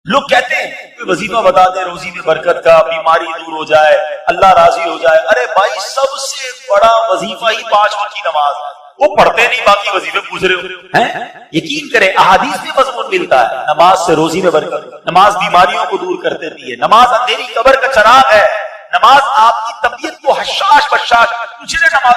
لوگ کہتے ہیں کوئی وظیفہ بتا دے روزی میں برکت کا، بیماری دور ہو جائے، اللہ راضی ہو جائے. ارے بھائی سب سے بڑا وظیفہ ہی 5 وقت کی نماز ہے. وہ پڑھتے نہیں، باقی وظیفے پوچھ رہے ہو ہیں. یقین کریں احادیث میں مضمون ملتا ہے نماز سے روزی میں برکت، نماز بیماریوں کو دور کر دیتی ہے، نماز اندھیری قبر کا چراغ ہے، نماز آپ کی طبیعت کو حشاش بشاش. مجھے نماز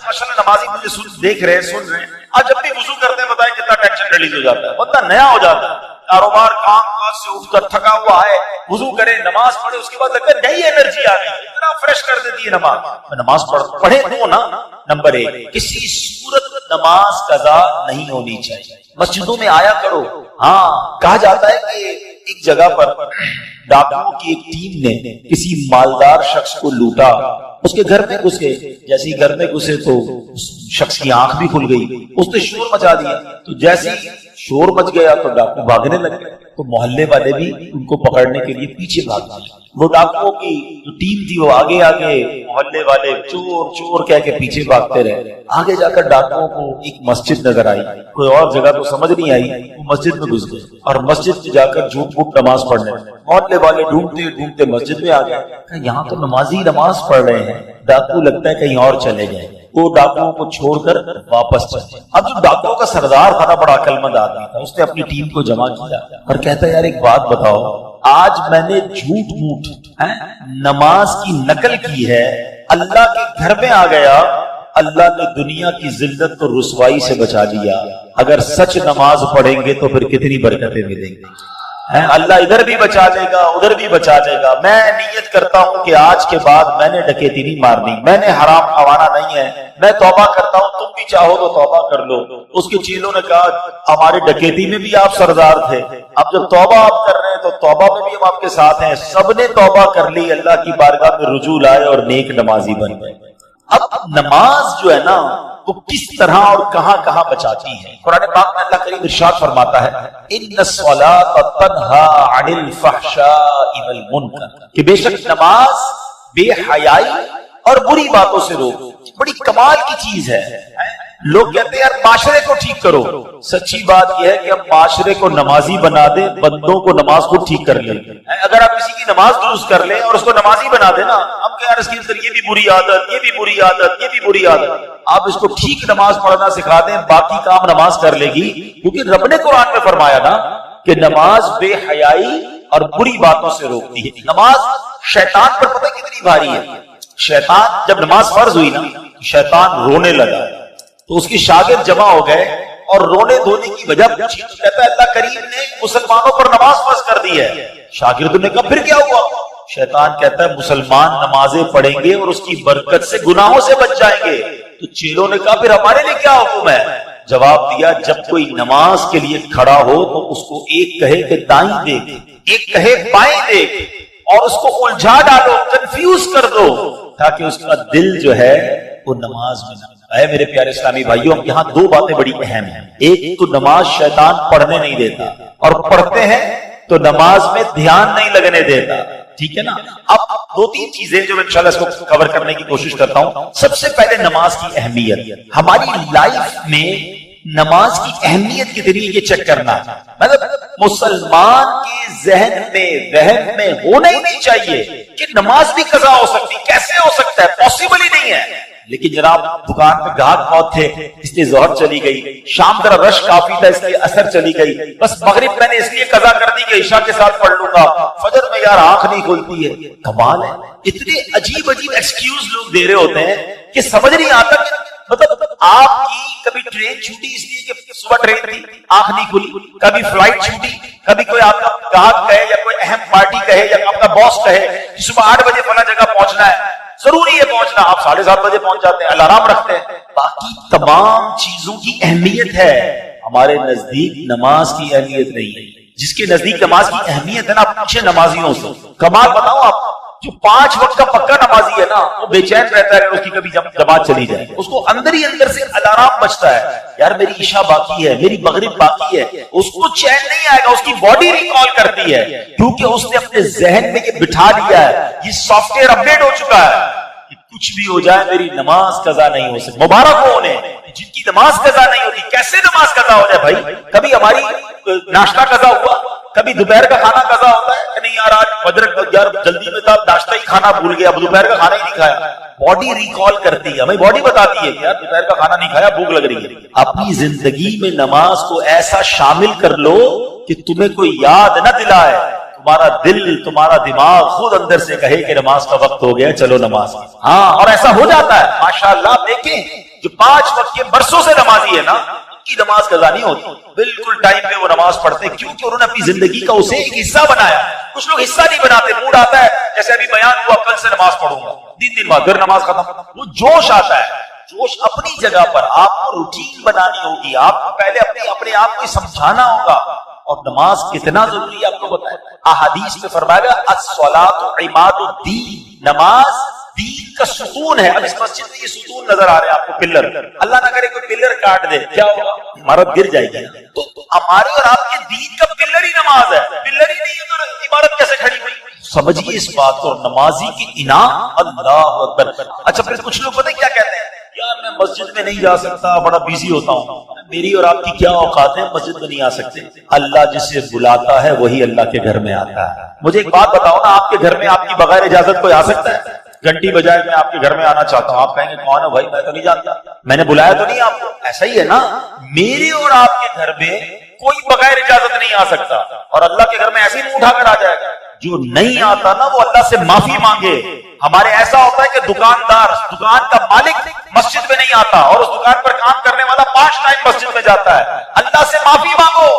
ماشاءاللہ نمازی مجھے دیکھ رہے ہیں، سن رہے ہیں، آج جب بھی وضو کرتے ہیں بتائیں کتنا ٹینشن ریلیز ہو جاتا ہے، بندہ نیا ہو جاتا ہے. کاروبار کام کاج سے اٹھ کر تھکا ہوا ہے، وضو کرے نماز پڑھے، اس کے بعد لگتا ہے نئی انرجی آ گئی، اتنا فریش کر دیتی ہے نماز. نماز پڑھے تو نا. نمبر 1 کسی صورت نماز قضا نہیں ہونی چاہیے. مسجدوں میں آیا کرو. ہاں کہا جاتا ہے کہ ایک جگہ پر ڈاکوؤں کی ایک ٹیم نے کسی مالدار شخص کو لوٹا، اس کے گھر میں گھسے. جیسے ہی گھر میں گھسے تو شخص کی آنکھ بھی کھل گئی، اس نے شور مچا دیا. تو جیسے ہی شور مچ گیا تو ڈاکو بھاگنے لگے، تو محلے والے بھی ان کو پکڑنے کے لیے پیچھے بھاگ گئے. وہ ڈاکوؤں کی جو ٹیم تھی وہ آگے آگے، محلے والے چور چور کہہ کے پیچھے بھاگتے رہے. آگے جا کر ڈاکوؤں کو ایک مسجد نظر آئی، کوئی اور جگہ تو سمجھ نہیں آئی، وہ مسجد میں گھس گئے اور مسجد میں جا کر جھوٹ موٹ نماز پڑھنے. محلے والے ڈھونڈتے ڈھونڈتے مسجد میں آ گئے، یہاں تو نمازی نماز پڑھ رہے ہیں، ڈاکو لگتا ہے کہیں اور چلے گئے. وہ ڈاکوؤں کو چھوڑ کر واپس چلے. اب جو ڈاکوؤں کا سردار تھا بڑا عقلمند آدمی تھا، اس نے اپنی ٹیم کو جمع کیا اور کہتا ہے یار ایک بات بتاؤ، آج میں نے جھوٹ موٹ نماز کی نقل کی ہے، اللہ کے گھر میں آ گیا، اللہ نے دنیا کی ذلت اور رسوائی سے بچا لیا. اگر سچ نماز پڑھیں گے تو پھر کتنی برکتیں ملیں گی. اللہ ادھر بھی بچا لے گا، ادھر بھی بچا لے گا. میں نیت کرتا ہوں کہ آج کے بعد میں نے ڈکیتی نہیں مارنی، میں نے حرام کھوانا نہیں ہے، میں توبہ کرتا ہوں، تم بھی چاہو تو توبہ کر لو. اس کے چیلوں نے کہا ہمارے ڈکیتی میں بھی آپ سردار تھے، اب جب توبہ آپ کر رہے ہیں تو توبہ میں بھی ہم آپ کے ساتھ ہیں. سب نے توبہ کر لی، اللہ کی بارگاہ میں رجوع لائے اور نیک نمازی بن گئے. اب نماز جو ہے نا وہ کس طرح اور کہاں کہاں بچاتی ہے. قرآن پاک میں اللہ کریم ارشاد فرماتا ہے ان الصلاۃ تنہی عن الفحشاء والمنکر، کہ بے شک نماز بے حیائی اور بری باتوں سے روک. بڑی کمال کی چیز ہے. لوگ کہتے ہیں یار معاشرے کو ٹھیک کرو. سچی بات یہ ہے کہ ہم معاشرے کو نمازی بنا دیں، بندوں کو نماز کو ٹھیک کر لیں. اگر آپ کسی کی نماز درست کر لیں اور اس کو نمازی بنا دیں نا، ہم کہ یار اس کے اندر یہ بھی بری عادت، یہ بھی بری عادت، یہ بھی بری عادت. آپ اس کو ٹھیک نماز پڑھنا سکھا دیں، باقی کام نماز کر لے گی. کیونکہ رب نے قرآن میں فرمایا نا کہ نماز بے حیائی اور بری باتوں سے روکتی ہے. نماز شیطان پر پتہ کتنی بھاری ہے. شیطان جب نماز فرض ہوئی نا، شیطان رونے لگا تو اس کی شاگرد جمع ہو گئے اور رونے دھونے کی وجہ پوچھی تو کہتا ہے اللہ کریم نے مسلمانوں پر نماز فرض کر دی ہے. شاگردوں نے کہا پھر کیا ہوا؟ شیطان کہتا ہے مسلمان نمازیں پڑھیں گے اور اس کی برکت سے گناہوں سے بچ جائیں گے. تو چیلوں نے کہا پھر ہمارے لیے کیا حکم ہے؟ جواب دیا جب کوئی نماز کے لیے کھڑا ہو تو اس کو ایک کہے کہ دائیں دیکھ، ایک کہے بائیں دیکھ، اور اس کو الجھا ڈالو، کنفیوز کر دو، تاکہ اس کا دل جو ہے وہ نماز میں نہ. اے میرے پیارے اسلامی بھائیوں، یہاں 2 باتیں بڑی اہم ہیں. ایک تو نماز شیطان پڑھنے نہیں دیتا، اور پڑھتے ہیں تو نماز میں دھیان نہیں لگنے دیتا. ٹھیک ہے نا. اب 2-3 چیزیں جو میں انشاءاللہ اس کو کور کرنے کی کوشش کرتا ہوں. سب سے پہلے نماز کی اہمیت. ہماری لائف میں نماز کی اہمیت کتنی یہ چیک کرنا. مطلب مسلمان کے ذہن میں وہم میں ہونا ہی نہیں چاہیے کہ نماز بھی قضا ہو سکتی. کیسے ہو سکتا ہے؟ پاسبل ہی نہیں ہے. لیکن جناب دکان پہ گاہک بہت تھے اس لیے ظہر چلی گئی، شام ذرا رش کافی تھا اس لیے اثر چلی گئی، بس مغرب میں نے اس لیے قضا کر دی کہ عشاء کے ساتھ پڑھ لوں گا، فجر میں یار آنکھ نہیں کھلتی ہے. کمال ہے. اتنے عجیب عجیب ایکسکیوز لوگ دے رہے ہوتے ہیں کہ سمجھ نہیں آتا کہ مطلب آپ کی کبھی ٹرین چھوٹی اس لیے کہ صبح ٹرین تھی آنکھ نہیں کھلی، کبھی فلائٹ چھوٹی، کبھی کوئی آپ کا گاہک کہے یا کوئی اہم پارٹی کہے یا آپ کا باس کہے کہ صبح 8 بجے فلاں جگہ پہنچنا ہے، ضروری ہے پہنچنا، آپ 7:30 بجے پہنچ جاتے ہیں، الارم رکھتے ہیں. باقی تمام چیزوں کی اہمیت ہے، ہمارے نزدیک نماز کی اہمیت نہیں ہے. جس کے نزدیک نماز کی اہمیت ہے نا، اچھے نمازیوں سے کمال بتاؤ. آپ جو 5 وقت کا پکا نمازی ہے نا وہ بے چین رہتا ہے اس کی کبھی جماعت چلی جائے، اس کو اندر ہی اندر سے الارم بجتا ہے یار میری عشاء باقی ہے، میری مغرب باقی ہے. اس کو چین نہیں آئے گا، اس کی باڈی ریکال کرتی ہے کیونکہ اس نے اپنے ذہن میں یہ بٹھا لیا ہے، یہ سافٹ ویئر اپڈیٹ ہو چکا ہے کہ کچھ بھی ہو جائے میری نماز قضا نہیں ہو سکتی. مبارک ہو انہیں جن کی نماز قضا نہیں ہوتی. کیسے نماز قضا ہو جائے بھائی؟ کبھی ہماری ناشتہ قضا ہوا، کبھی دوپہر کا کھانا قضا ہوتا ہے کہ نہیں یار آج فجر یار جلدی میں تھا ناشتہ ہی کھانا بھول گیا، اب دوپہر کا کھانا ہی نہیں کھایا. باڈی ریکال کرتی ہے، ہمیں باڈی بتاتی ہے کہ یار دوپہر کا کھانا نہیں کھایا، بھوک لگ رہی ہے. اپنی زندگی میں نماز کو ایسا شامل کر لو کہ تمہیں کوئی یاد نہ دلائے، تمہارا دل تمہارا دماغ خود اندر سے کہے کہ نماز کا وقت ہو گیا، چلو نماز. ہاں، اور ایسا ہو جاتا ہے ماشاءاللہ. دیکھیں جو 5 وقت کے برسوں سے نمازی ہے نا، کی نماز قضا نہیں ہوتی، بالکل ٹائم پہ وہ نماز پڑھتے، کیونکہ انہوں نے اپنی زندگی کا اسے ایک حصہ بنایا. کچھ لوگ حصہ نہیں بناتے، موڈ آتا ہے جیسے ابھی بیان ہوا کل سے نماز پڑھوں گا، 3 دن بعد پھر نماز ختم. وہ جوش آتا ہے، جوش اپنی جگہ پر. آپ کو روٹین بنانی ہوگی، آپ کو پہلے اپنے آپ کو سمجھانا ہوگا. اور نماز کتنا ضروری ہے آپ کو بتائیں. احادیث میں فرمایا گیا الصلاۃ عماد الدین، نماز دین کا ستون ہے. اب اس مسجد میں یہ ستون نظر آ رہے ہیں آپ کو، پلر. اللہ نہ کرے کوئی پلر کاٹ دے، کیا ہوگا؟ عمارت گر جائے گی. تو ہمارے اور آپ کے دین کا پلر ہی نماز ہے. پلر ہی نہیں ہے تو عمارت کیسے کھڑی ہوئی؟ سمجھیے اس بات کو. نمازی کی انعام اللہ اکبر. اچھا پھر کچھ لوگ پتہ کیا کہتے ہیں، یار میں مسجد میں نہیں جا سکتا، بڑا بیزی ہوتا ہوں. میری اور آپ کی کیا اوقات ہے، مسجد میں نہیں آ سکتے. اللہ جسے بلاتا ہے وہی اللہ کے گھر میں آتا ہے. مجھے ایک بات بتاؤ نا، آپ کے گھر میں آپ کی بغیر اجازت کوئی آ سکتا ہے؟ گھنٹی بجائے میں آپ کے گھر میں آنا چاہتا ہوں، آپ کہیں گے کون ہے بھائی، میں تو نہیں جانتا، میں نے بلایا تو نہیں آپ کو. ایسا ہی ہے نا، میرے اور آپ کے گھر میں کوئی بغیر اجازت نہیں آ سکتا، اور اللہ کے گھر میں ایسے ہی منہ اٹھا کر آ جائے گا. جو نہیں آتا نا وہ اللہ سے معافی مانگے. ہمارے ایسا ہوتا ہے کہ دکاندار، دکان کا مالک مسجد میں نہیں آتا، اور اس دکان پر کام کرنے والا 5 ٹائم مسجد میں جاتا ہے. اللہ سے معافی مانگو،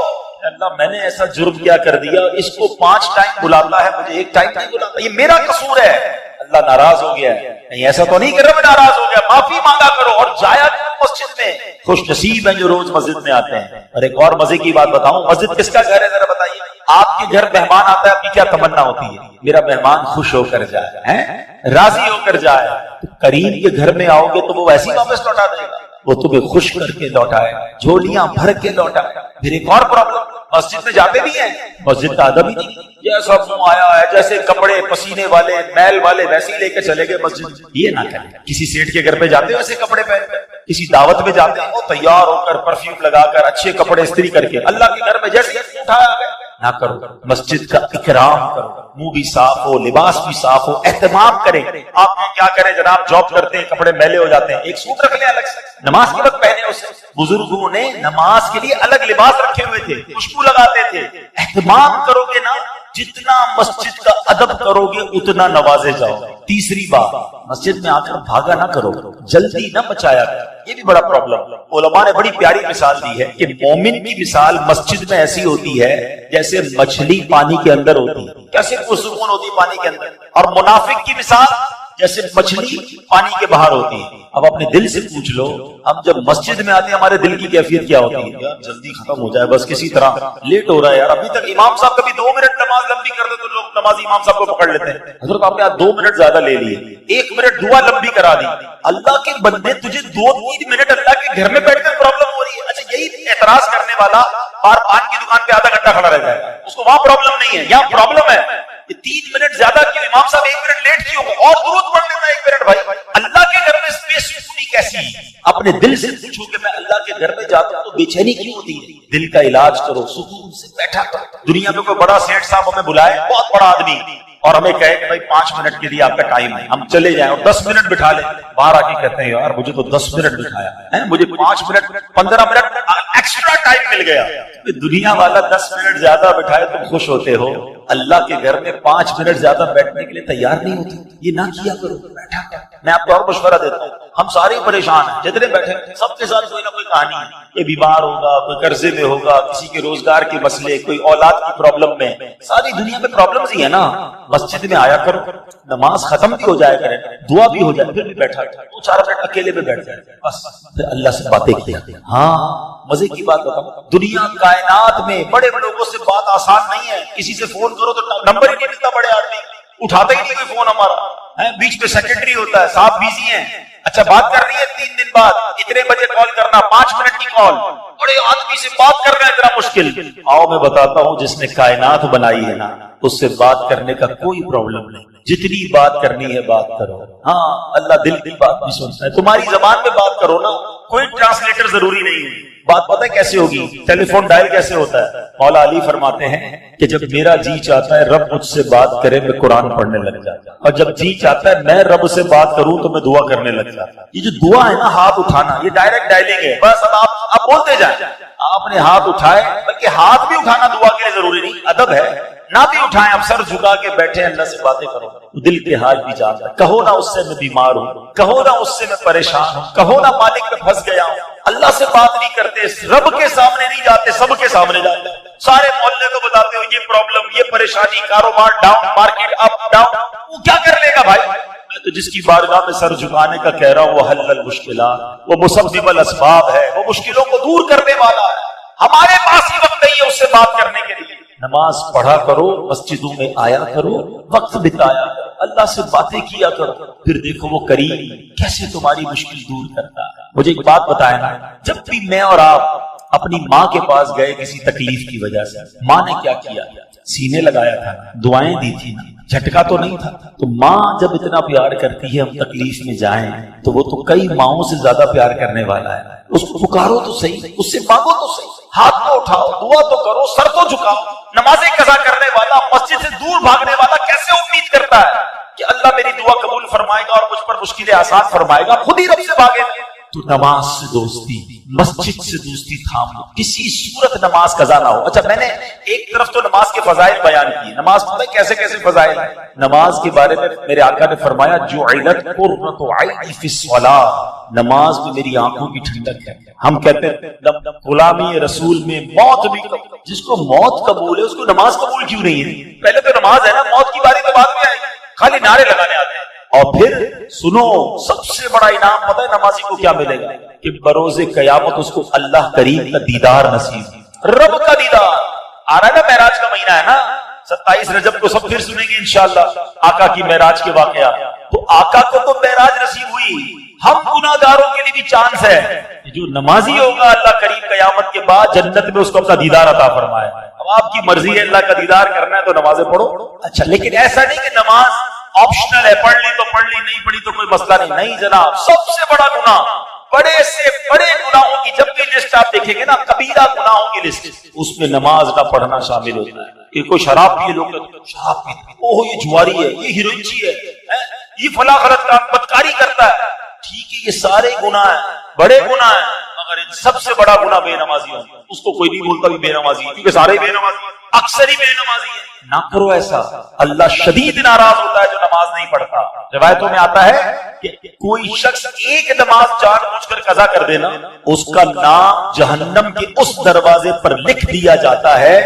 اللہ میں نے ایسا جرم کیا کر دیا، اس کو 5 ٹائم بلاتا ہے، مجھے 1 ٹائم نہیں بلاتا، یہ میرا قصور ہے، اللہ ناراض ہو گیا ہے. نہیں ایسا تو نہیں کہ رب ناراض ہو گیا، معافی مانگا کرو اور جایا کرو مسجد میں. خوش نصیب ہیں جو روز مسجد میں آتے ہیں. اور ایک اور مزے کی بات بتاؤں، مسجد کس کا گھر ہے ذرا بتائیے. آپ کے گھر مہمان آتا ہے، آپ کی کیا تمنا ہوتی ہے؟ میرا مہمان خوش ہو کر جائے، راضی ہو کر جائے. تو کریم کے گھر میں آؤ گے تو وہ ویسے ہی واپس لوٹا دے گا، وہ تمہیں خوش کر کے لوٹائے، جھولیاں بھر کے لوٹائے. پھر ایک اور پرابلم، مسجد میں جاتے بھی ہیں، مسجد کا ادب ہی نہیں. جیسا منہ آیا ہے، جیسے کپڑے پسینے والے میل والے ویسے ہی لے کے چلے گئے مسجد. یہ نہ کریں. کسی سیٹ کے گھر پہ جاتے ہو ایسے کپڑے پہن کر، کسی دعوت میں جاتے ہیں وہ تیار ہو کر پرفیوم لگا کر اچھے کپڑے استری کر کے، اللہ کے گھر میں جیسے اٹھایا گیا نہ کرو. مسجد کا اکرام کرو، منہ بھی صاف ہو، لباس بھی صاف ہو، اہتمام کریں. آپ کیا کریں جناب، جاب کرتے ہیں کپڑے میلے ہو جاتے ہیں، ایک سوٹ رکھ لیں الگ سے، نماز کے وقت پہنے اسے. بزرگوں نے نماز کے لیے الگ لباس رکھے ہوئے تھے، خوشبو لگاتے تھے. اہتمام کرو گے نا، جتنا مسجد کا ادب کرو گے اتنا نوازے جاؤ. تیسری بات، مسجد میں آ کر بھاگا نہ کرو، جلدی نہ مچایا کرو. یہ بھی بڑا پرابلم. علماء نے بڑی پیاری مثال دی ہے کہ مومن کی مثال مسجد میں ایسی ہوتی ہے جیسے مچھلی پانی کے اندر ہوتی ہے، کیسے پرسکون ہوتی ہے پانی کے اندر. اور منافق کی مثال جیسے مچھلی پانی کے باہر ہوتی ہے. اب اپنے دل سے پوچھ لو، ہم جب مسجد میں آتے ہیں ہمارے دل کی کیفیت کیا ہوتی ہے؟ یار جلدی ختم ہو جائے بس، کسی طرح لیٹ ہو رہا ہے یار. ابھی تک امام صاحب کبھی 2 منٹ نماز لمبی کر دے تو لوگ نمازی امام صاحب کو پکڑ لیتے ہیں، حضرت آپ نے آج 2 منٹ زیادہ لے لیے، 1 منٹ دعا لمبی کرا دی. اللہ کے بندے تجھے 2-3 منٹ اللہ کے گھر میں بیٹھ کر پرابلم ہو رہی ہے. اچھا یہی اعتراض کرنے والا پان کی دکان پہ آدھا گھنٹہ کھڑا رہ جائے گا، اس کو وہاں پرابلم نہیں ہے، یہاں پرابلم ہے. 3 منٹ زیادہ کیوں، امام صاحب 1 منٹ لیٹ کیوں، اور درود پڑھ لینا 1 منٹ. بھائی اللہ کے گھر میں بے سکونی کیسی؟ اپنے دل سے پوچھو کہ میں اللہ کے گھر میں جاتا ہوں تو بے چینی کیوں ہوتی ہے؟ دل کا علاج کرو، سکون سے بیٹھا کرو. دنیا میں کوئی بڑا سیٹ صاحب ہمیں بلائے، بہت بڑا آدمی، اور ہمیں کہے کہ بھائی 5 منٹ کے لیے آپ کا ٹائم ہے، ہم چلے جائیں اور 10 منٹ بٹھا لیں. باہر آ کے کہتے ہیں یار مجھے تو 10 منٹ بٹھایا ہے، مجھے 5 منٹ 15 منٹ ایکسٹرا ٹائم مل گیا. دنیا والا 10 منٹ زیادہ بٹھائے تم خوش ہوتے ہو، اللہ کے گھر میں 5 منٹ زیادہ بیٹھنے کے لیے تیار نہیں ہوتے. یہ نہ کیا کرو، بیٹھا کرو. میں آپ کو اور مشورہ دیتا ہوں، ہم سارے پریشان ہیں جتنے بیٹھے، سب کے ساتھ کوئی نہ کوئی کہانی ہے. کوئی بیمار ہوگا، کوئی قرضے میں ہوگا، کسی کے روزگار کے مسئلے، کوئی اولاد کی پرابلم میں، ساری دنیا میں پرابلمز ہی ہے نا. مسجد میں آیا کرو، نماز ختم بھی ہو جائے کرے، دعا بھی ہو جائے، پھر بھی بیٹھا 2-4 منٹ اکیلے میں بیٹھ جائے بس، پھر اللہ سے باتیں کیا. ہاں مزے کی بات بتاؤں، دنیا کائنات میں بڑے بڑے لوگوں سے بات آسان نہیں ہے. کسی سے فون کرو تو نمبر ہی نہیں ملتا، بڑے آدمی اٹھاتا ہی نہیں کوئی فون ہمارا، بیچ میں سیکرٹری ہوتا ہے، صاحب بیزی ہیں. اچھا بات کرنی ہے 3 دن بعد، اتنے بجے کال کرنا، 5 منٹ کی کال، بڑے آدمی سے بات کرنا اتنا مشکل. آؤ میں بتاتا ہوں، جس نے کائنات بنائی ہے نا اس سے بات کرنے کا کوئی پرابلم نہیں. جتنی بات کرنی ہے بات کرو. ہاں اللہ دل کی بات بھی سنتا ہے. تمہاری زبان میں بات کرو نا، کوئی ٹرانسلیٹر ضروری نہیں ہے. بات پتہ ہے کیسے ہوگی؟ ٹیلی فون ڈائل کیسے ہوتا ہے؟ مولا علی فرماتے ہیں کہ جب میرا جی چاہتا ہے رب مجھ سے بات کرے میں قرآن پڑھنے لگ جاتا ہوں، اور جب جی چاہتا ہے میں رب سے بات کروں تو میں دعا کرنے لگ جاتا ہوں۔ یہ جو دعا ہے نا، ہاتھ اٹھانا، یہ ڈائریکٹ ڈائلنگ ہے، بس اب آپ بولتے جائیں۔ آپ نے ہاتھ اٹھائے، بلکہ ہاتھ بھی اٹھانا دعا کے لیے ضروری نہیں، ادب ہے، نہ بھی اٹھائیں، اب سر جھکا کے بیٹھے اللہ سے باتیں کرو، دل کے حال بھی جانتا ہے۔ کہو نہ اس سے میں بیمار ہوں، کہو نہ اس سے میں پریشان ہوں، کہو نہ مالک میں پھنس گیا ہوں۔ اللہ سے بات نہیں کرتے، رب کے سامنے نہیں جاتے، سب کے سامنے جاتے، سارے محلے کو بتاتے ہو یہ پرابلم، یہ پریشانی، کاروبار ڈاؤن، مارکیٹ اپ ڈاؤن، وہ کیا کر لے گا بھائی؟ میں تو جس کی بارگاہ میں سر جھکانے کا کہہ رہا ہوں وہ حل المشکلات، وہ مسبب الاسباب ہے، وہ مشکلوں کو دور کرنے والا ہے۔ ہمارے پاس ہی وقت نہیں ہے اس سے بات کرنے کے لیے۔ نماز پڑھا کرو، مسجدوں میں آیا کرو، وقت بتایا کرو، اللہ سے باتیں کیا کرو، پھر دیکھو وہ کریم کیسے تمہاری مشکل دور کرتا ہے۔ مجھے ایک بات بتائیں نا، جب بھی میں اور آپ اپنی ماں کے پاس گئے کسی تکلیف کی وجہ سے، ماں نے کیا کیا؟ سینے لگایا تھا، دعائیں دی تھی نا، جھٹکا تو نہیں تھا۔ تو ماں جب اتنا پیار کرتی ہے، ہم تکلیف میں جائیں تو وہ تو کئی ماؤں سے زیادہ پیار کرنے والا ہے۔ اس کو پکارو تو صحیح، اس سے مانگو تو صحیح، ہاتھ تو اٹھاؤ، دعا تو کرو، سر تو جھکاؤ۔ نمازیں قضا کرنے والا، مسجد سے دور بھاگنے والا کیسے امید کرتا ہے کہ اللہ میری دعا قبول فرمائے گا اور مجھ پر مشکلیں آسان فرمائے گا؟ خود ہی رب سے بھاگے۔ تو نماز سے دوستی، مسجد سے دوستی تھام لو، کسی صورت نماز قضا نہ ہو۔ اچھا، میں نے ایک طرف تو نماز کے فضائل بیان کیے، نماز پتہ ہے کیسے کیسے فضائل ہیں؟ نماز کے بارے میں میرے آقا نے فرمایا جعلت قرۃ عینی فی الصلاۃ، نماز میں میری آنکھوں کی ٹھنڈک ہے۔ ہم کہتے ہیں غلامی رسول میں موت بھی قبول، جس کو موت قبول ہے اس کو نماز قبول کیوں نہیں ہے؟ پہلے تو نماز ہے نا، موت کی باری تو بعد میں آئے گی، خالی نعرے لگانے آتے ہیں۔ اور پھر سنو، سب سے بڑا انعام پتہ ہے نمازی کو کیا ملے گا؟ کہ بروز قیامت اس کو اللہ کریم کا دیدار نصیب، رب کا دیدار۔ آ رہا ہے نا، معراج کا مہینہ ہے نا، 27 رجب کو سب پھر سنیں گے انشاءاللہ آقا کی معراج کے واقعہ۔ تو آقا کو تو معراج نصیب ہوئی، ہم گناہگاروں کے لیے بھی چانس ہے، جو نمازی ہوگا اللہ کریم قیامت کے بعد جنت میں اس کو اپنا دیدار عطا فرمائے۔ اب آپ کی مرضی ہے، اللہ کا دیدار کرنا ہے تو نمازیں پڑھو۔ اچھا، لیکن ایسا نہیں کہ نماز آپشنل ہے، پڑھ لی تو پڑھ لی، نہیں پڑھی تو کوئی مسئلہ نہیں۔ نہیں جناب، سب سے بڑا گناہ، بڑے سے بڑے گناہوں کی جب بھی لسٹ آپ دیکھیں گے نا، کبیرہ گناہوں کی لسٹ، اس میں نماز نہ پڑھنا شامل ہوتا ہے۔ کہ کوئی شراب پیے، لوگ شراب پیتے، اوہ یہ جواری ہے، یہ ہیروئنچی ہے، یہ فلاں غلط کام، بدکاری کرتا ہے۔ ٹھیک ہے، یہ سارے گناہ ہیں، بڑے گناہ ہیں، مگر ان سب سے بڑا گناہ بے نمازی ہے۔ اس کو کوئی نہیں بولتا بھی بے نمازی ہے، کیونکہ سارے بے نمازی ہیں، اکثر ہی بے نمازی ہیں۔ نہ کرو ایسا، اللہ شدید ناراض ہوتا ہے جو نماز نہیں پڑھتا۔ روایتوں میں آتا ہے کہ کوئی شخص ایک نماز جان بوجھ کر قضا کر دینا، اس کا نام جہنم کے اس دروازے پر لکھ دیا جاتا ہے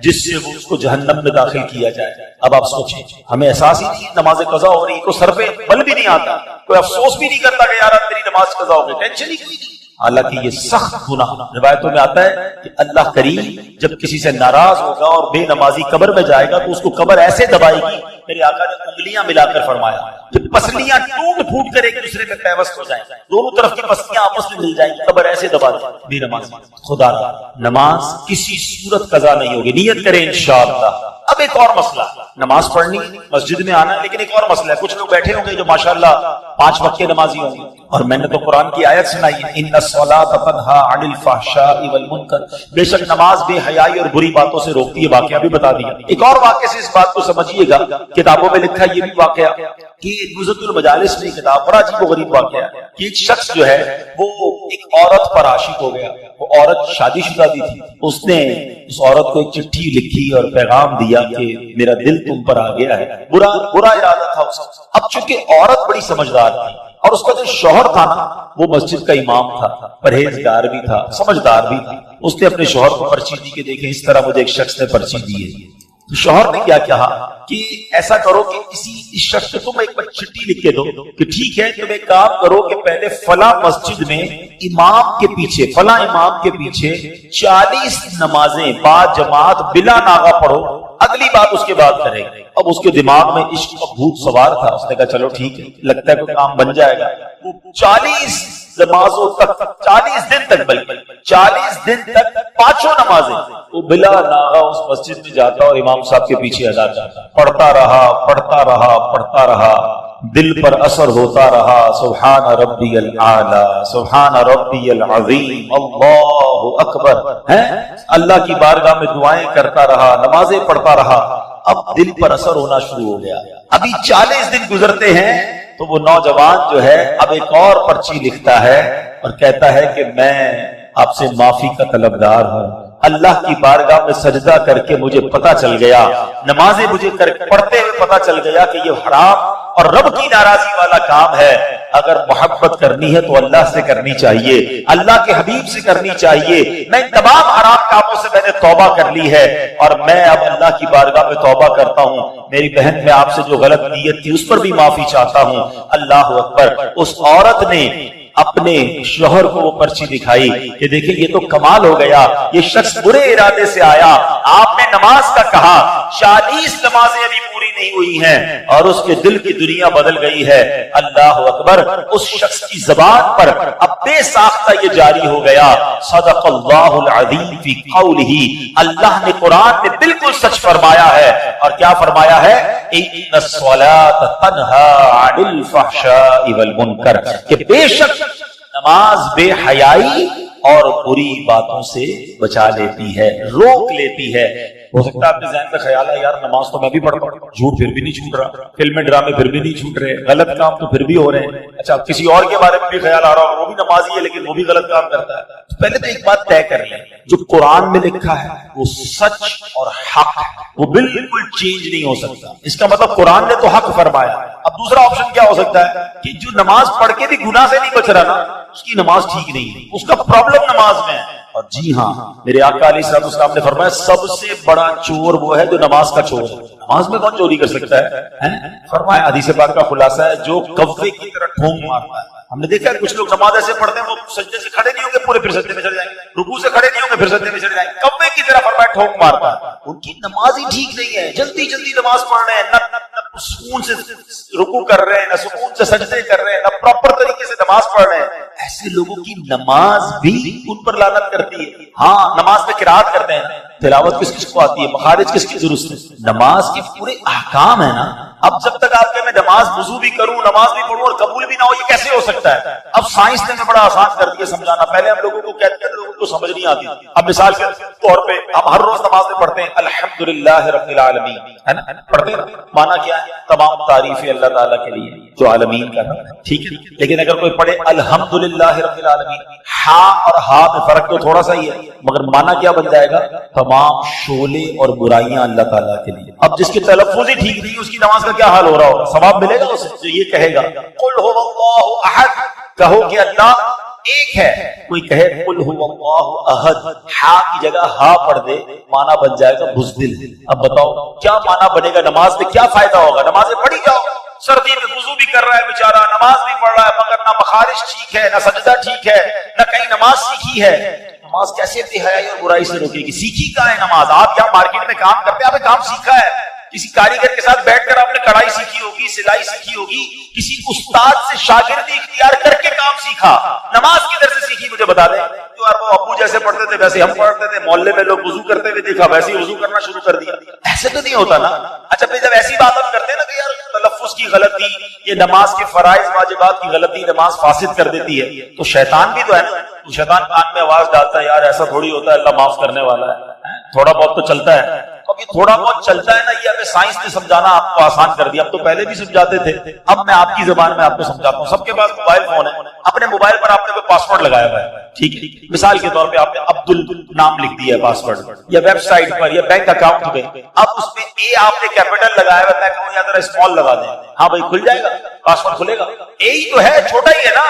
جس سے وہ اس کو جہنم میں داخل کیا جائے۔ اب آپ سوچیں، ہمیں احساس ہی نہیں نماز قضا ہو رہی، کوئی سر پہ بل بھی نہیں آتا، کوئی افسوس بھی نہیں کرتا کہ یار میری نماز قضا ہو گئی، ٹینشن ہی کوئی نہیں۔ حالانکہ یہ سخت گناہ، روایتوں میں آتا ہے کہ اللہ کریم جب کسی سے ناراض ہوگا اور بے نمازی قبر میں جائے گا تو اس کو قبر ایسے دبائے گی، میرے آقا نے انگلیاں ملا کر فرمایا کہ پسلیاں ٹوٹ پھوٹ کر ایک دوسرے میں پیوست ہو جائیں، دونوں طرف کی پسلیاں آپس میں مل جائیں گی، قبر ایسے دبا دے بے نمازی۔ خدا را نماز کسی صورت قضا نہیں ہوگی، نیت کریں انشاءاللہ۔ اب ایک اور مسئلہ، نماز پڑھنی، مسجد میں آنا، لیکن ایک اور مسئلہ ہے، کچھ لوگ بیٹھے ہوں گے جو ماشاءاللہ 5 وقت کے نمازی ہوں گے، اور میں نے تو قرآن کی آیت سنائی ہے ان الصلاۃ تنہا عن الفحشاء والمنکر، بے شک نماز بے حیائی اور بری باتوں سے روکتی ہے۔ واقعہ بھی بتا دیا۔ ایک اور واقعے سے اس بات کو سمجھیے گا، کتابوں میں لکھا یہ بھی واقعہ کہ نزہۃ المجالس میں کتاب، بڑا عجیب و غریب واقعہ ہے کہ ایک شخص جو ہے وہ ایک عورت پر عاشق ہو گیا، وہ عورت شادی شدہ بھی تھی، اس نے اس عورت کو ایک چٹھی لکھی اور پیغام دیا کہ میرا دل تم پر آ گیا ہے، برا ارادہ تھا اس کا۔ اب چونکہ عورت بڑی سمجھدار تھی اور اس کا جو شوہر تھا نا وہ مسجد کا امام تھا، پرہیزگار بھی تھا، سمجھدار بھی تھا، اس نے اپنے شوہر کو پرچی دی کہ دیکھیں اس طرح مجھے ایک شخص نے پرچی دی ہے۔ تو شوہر نے کیا کہا کہ ایسا کرو کہ اس شخص کو تم ایک چٹھی لکھ کے دو کہ ٹھیک ہے تم ایک کام کرو کہ پہلے فلاں مسجد میں امام کے پیچھے، فلاں امام کے پیچھے 40 نمازیں با جماعت بلا ناغہ پڑھو، اگلی بات اس کے بعد کرے گا۔ اب اس کے دماغ میں عشق کا بھوت سوار تھا، اس نے کہا چلو ٹھیک ہے، لگتا ہے کوئی کام بن جائے گا۔ وہ 40 نمازوں تک، 40 دن تک، بلکہ 40 دن تک 5 نمازیں وہ بلا ناغہ اس مسجد میں جاتا اور امام صاحب کے پیچھے ادا کرتا، پڑھتا رہا پڑھتا رہا پڑھتا رہا، دل پر اثر ہوتا رہا، سبحان ربی العالی، سبحان ربی العظیم، اللہ اکبر، اللہ کی بارگاہ میں دعائیں کرتا رہا، نمازیں پڑھتا رہا، اب دل پر اثر ہونا شروع ہو گیا۔ ابھی 40 دن گزرتے ہیں تو وہ نوجوان جو ہے اب ایک اور پرچی لکھتا ہے اور کہتا ہے کہ میں آپ سے معافی کا طلبگار ہوں، اللہ کی بارگاہ میں سجدہ کر کے مجھے پتا چل گیا، نمازیں مجھے پڑھتے ہوئے پتا چل گیا کہ یہ حرام اور رب کی ناراضی والا کام ہے، اگر محبت کرنی ہے تو اللہ سے کرنی چاہیے، اللہ کے حبیب سے کرنی چاہیے، میں ان تمام حرام کاموں سے میں نے توبہ کر لی ہے اور میں اب اللہ کی بارگاہ میں توبہ کرتا ہوں، میری بہن میں آپ سے جو غلط نیت تھی اس پر بھی معافی چاہتا ہوں۔ اللہ اکبر۔ اس عورت نے اپنے شوہر کو وہ پرچی دکھائی کہ دیکھیں یہ تو کمال ہو گیا، یہ شخص برے ارادے سے آیا، آپ نے نماز کا کہا، 40 نمازیں ابھی پوری نہیں ہوئی ہیں اور اس کے دل کی دنیا بدل گئی ہے۔ اللہ اکبر۔ اس شخص کی زبان پر اب بے ساختہ یہ جاری ہو گیا، صدق اللہ العظیم فی قولہ، اللہ نے قرآن میں بالکل سچ فرمایا ہے، اور کیا فرمایا ہے؟ ان الصلاۃ تنہی عن الفحشاء والمنکر، کہ بے شک نماز بے حیائی اور بری باتوں سے بچا لیتی ہے، روک لیتی ہے۔ ہو سکتا ہے آپ کے ذہن کا خیال ہے یار نماز تو میں بھی پڑھتا ہوں، جھوٹ پھر بھی نہیں چھوٹ رہا، فلمیں ڈرامے پھر بھی نہیں چھوٹ رہے، غلط کام تو پھر بھی ہو رہے ہیں، اچھا کسی اور کے بارے میں بھی خیال آ رہا ہوگا وہ بھی نمازی ہے لیکن وہ بھی غلط کام کرتا ہے۔ پہلے تو ایک بات طے کر لیں، جو قرآن میں لکھا ہے وہ سچ اور حق ہے، وہ بالکل چینج نہیں ہو سکتا، اس کا مطلب قرآن نے تو حق فرمایا۔ اب دوسرا آپشن کیا ہو سکتا ہے کہ جو نماز پڑھ کے بھی گناہ سے نہیں بچ رہا نا، اس کی نماز ٹھیک نہیں ہے، اس کا پرابلم نماز میں ہے۔ اور جی ہاں، میرے آقا علیہ الصلوۃ والسلام نے فرمایا سب سے بڑا چور وہ ہے جو نماز کا چور ہے۔ نماز میں کون چوری کر سکتا ہے؟ فرمایا حدیث پاک کا خلاصہ ہے جو کوے کی طرح ٹھونگ مارتا ہے۔ ہم نے دیکھا ہے کچھ لوگ نماز ایسے پڑھتے ہیں وہ سجدے سے کھڑے نہیں ہوں گے پورے پھر سجدے میں چڑھ جائیں گے، رکوع سے کھڑے نہیں ہوں گے پھر سجدے میں چڑھ جائیں گے، کوے کی طرح فرمایا ٹھونگ مارتا ہے۔ ان کی نماز ہی ٹھیک نہیں ہے، جلدی جلدی نماز پڑھ رہے ہیں، نہ سکون سے رکوع کر رہے ہیں، نہ سکون سے سجدے کر رہے ہیں، نہ پراپر طریقے سے نماز پڑھ رہے ہیں۔ ایسے لوگوں کی نماز بھی ان پر لعنت کرتی ہے۔ ہاں نماز میں قرات کرتے ہیں، تلاوت کس کس کو آتی ہے، مخارج کس کی درست ہے، نماز کے پورے احکام ہے نا۔ اب جب تک آپ کہ میں نماز وضو بھی کروں، نماز بھی پڑھوں اور قبول بھی نہ ہو، یہ کیسے ہو سکتا ہے؟ اب سائنس نے بڑا آسان کر دیا سمجھانا، پہلے ہم لوگوں کو کہتے ہیں لوگوں کو سمجھ نہیں آتی۔ اب مثال کے طور پہ ہم ہر روز نماز میں پڑھتے ہیں الحمدللہ رب العالمین، ہے نا، پڑھتے ہیں، مانا کیا ہے؟ تمام تعریفیں اللہ تعالیٰ کے لیے جو عالمین کا ہے، ٹھیک ہے۔ لیکن اگر کوئی پڑھے الحمدللہ رب العالمین، ہا اور ہا میں فرق تو تھوڑا سا ہی ہے، مگر مانا کیا بن جائے گا؟ تمام شعلے اور برائیاں اللہ تعالیٰ کے لیے۔ اب جس کی تلفظ ہی ٹھیک نہیں، اس کی نماز کا کیا حال ہو رہا ہوگا؟ ثواب ملے گا اسے جو یہ کہے گا قل هو اللہ احد، کہو کہ اللہ ایک ہے، کوئی کہے قل هو اللہ احد، ہا کی جگہ ہا پڑھ دے، مانا بن جائے گا بزدل۔ اب بتاؤ کیا مانا بنے گا؟ نماز میں کیا فائدہ ہوگا؟ نمازیں پڑھی جاؤ، سردی میں وضو بھی کر رہا ہے بیچارہ، نماز بھی پڑھ رہا ہے، مگر نہ مخارج ٹھیک ہے، نہ سجدہ ٹھیک ہے، نہ کہیں نماز سیکھی ہے۔ نماز کیسے بے حیائی اور برائی سے روکے گی؟ سیکھی کہاں ہے نماز؟ آپ یہاں مارکیٹ میں کام کرتے ہیں، آپ نے کام سیکھا ہے، کسی کاریگر کے ساتھ بیٹھ کر آپ نے کڑھائی سیکھی ہوگی، سلائی سیکھی ہوگی، کسی استاد سے شاگردی اختیار کر کے کام سیکھا۔ نماز کدھر سے سیکھی مجھے بتا دیں؟ جو وہ ابو جیسے پڑھتے تھے ویسے ہم پڑھتے تھے، محلے میں لوگ وضو کرتے ہوئے دیکھا ویسے ہی وضو کرنا شروع کر دیا، ایسے تو نہیں ہوتا نا۔ اچھا پھر جب ایسی بات ہم کرتے ہیں نا کہ یار تلفظ کی غلطی، یہ نماز کے فرائض واجبات کی غلطی نماز فاسد کر دیتی ہے، تو شیطان بھی تو ہے نا، تو شیطان کان میں آواز ڈالتا ہے یار ایسا تھوڑی ہوتا ہے، اللہ معاف کرنے والا ہے، تھوڑا بہت تو چلتا ہے۔ اب یہ تھوڑا بہت چلتا ہے نا، یہ ہمیں سائنس نے سمجھانا آپ کو آسان کر دیا، اب تو پہلے بھی سمجھاتے تھے، اب میں آپ کی زبان میں آپ کو سمجھاتا ہوں۔ سب کے پاس موبائل فون ہے، اپنے موبائل پر آپ نے کوئی پاسورڈ لگایا ہوا ہے، ٹھیک ہے، مثال کے طور پہ آپ نے عبدل نام لکھ دیا ہے پاسورڈ، یا ویب سائٹ پر یا بینک اکاؤنٹ پہ، اب اس میں اے آپ نے کیپٹل لگایا ہوا ہے، میں کہوں یا ذرا اسمال لگا دیں، ہاں بھائی کھل جائے گا، پاسورڈ کھلے گا، اے ہی تو ہے، چھوٹا ہی ہے نا۔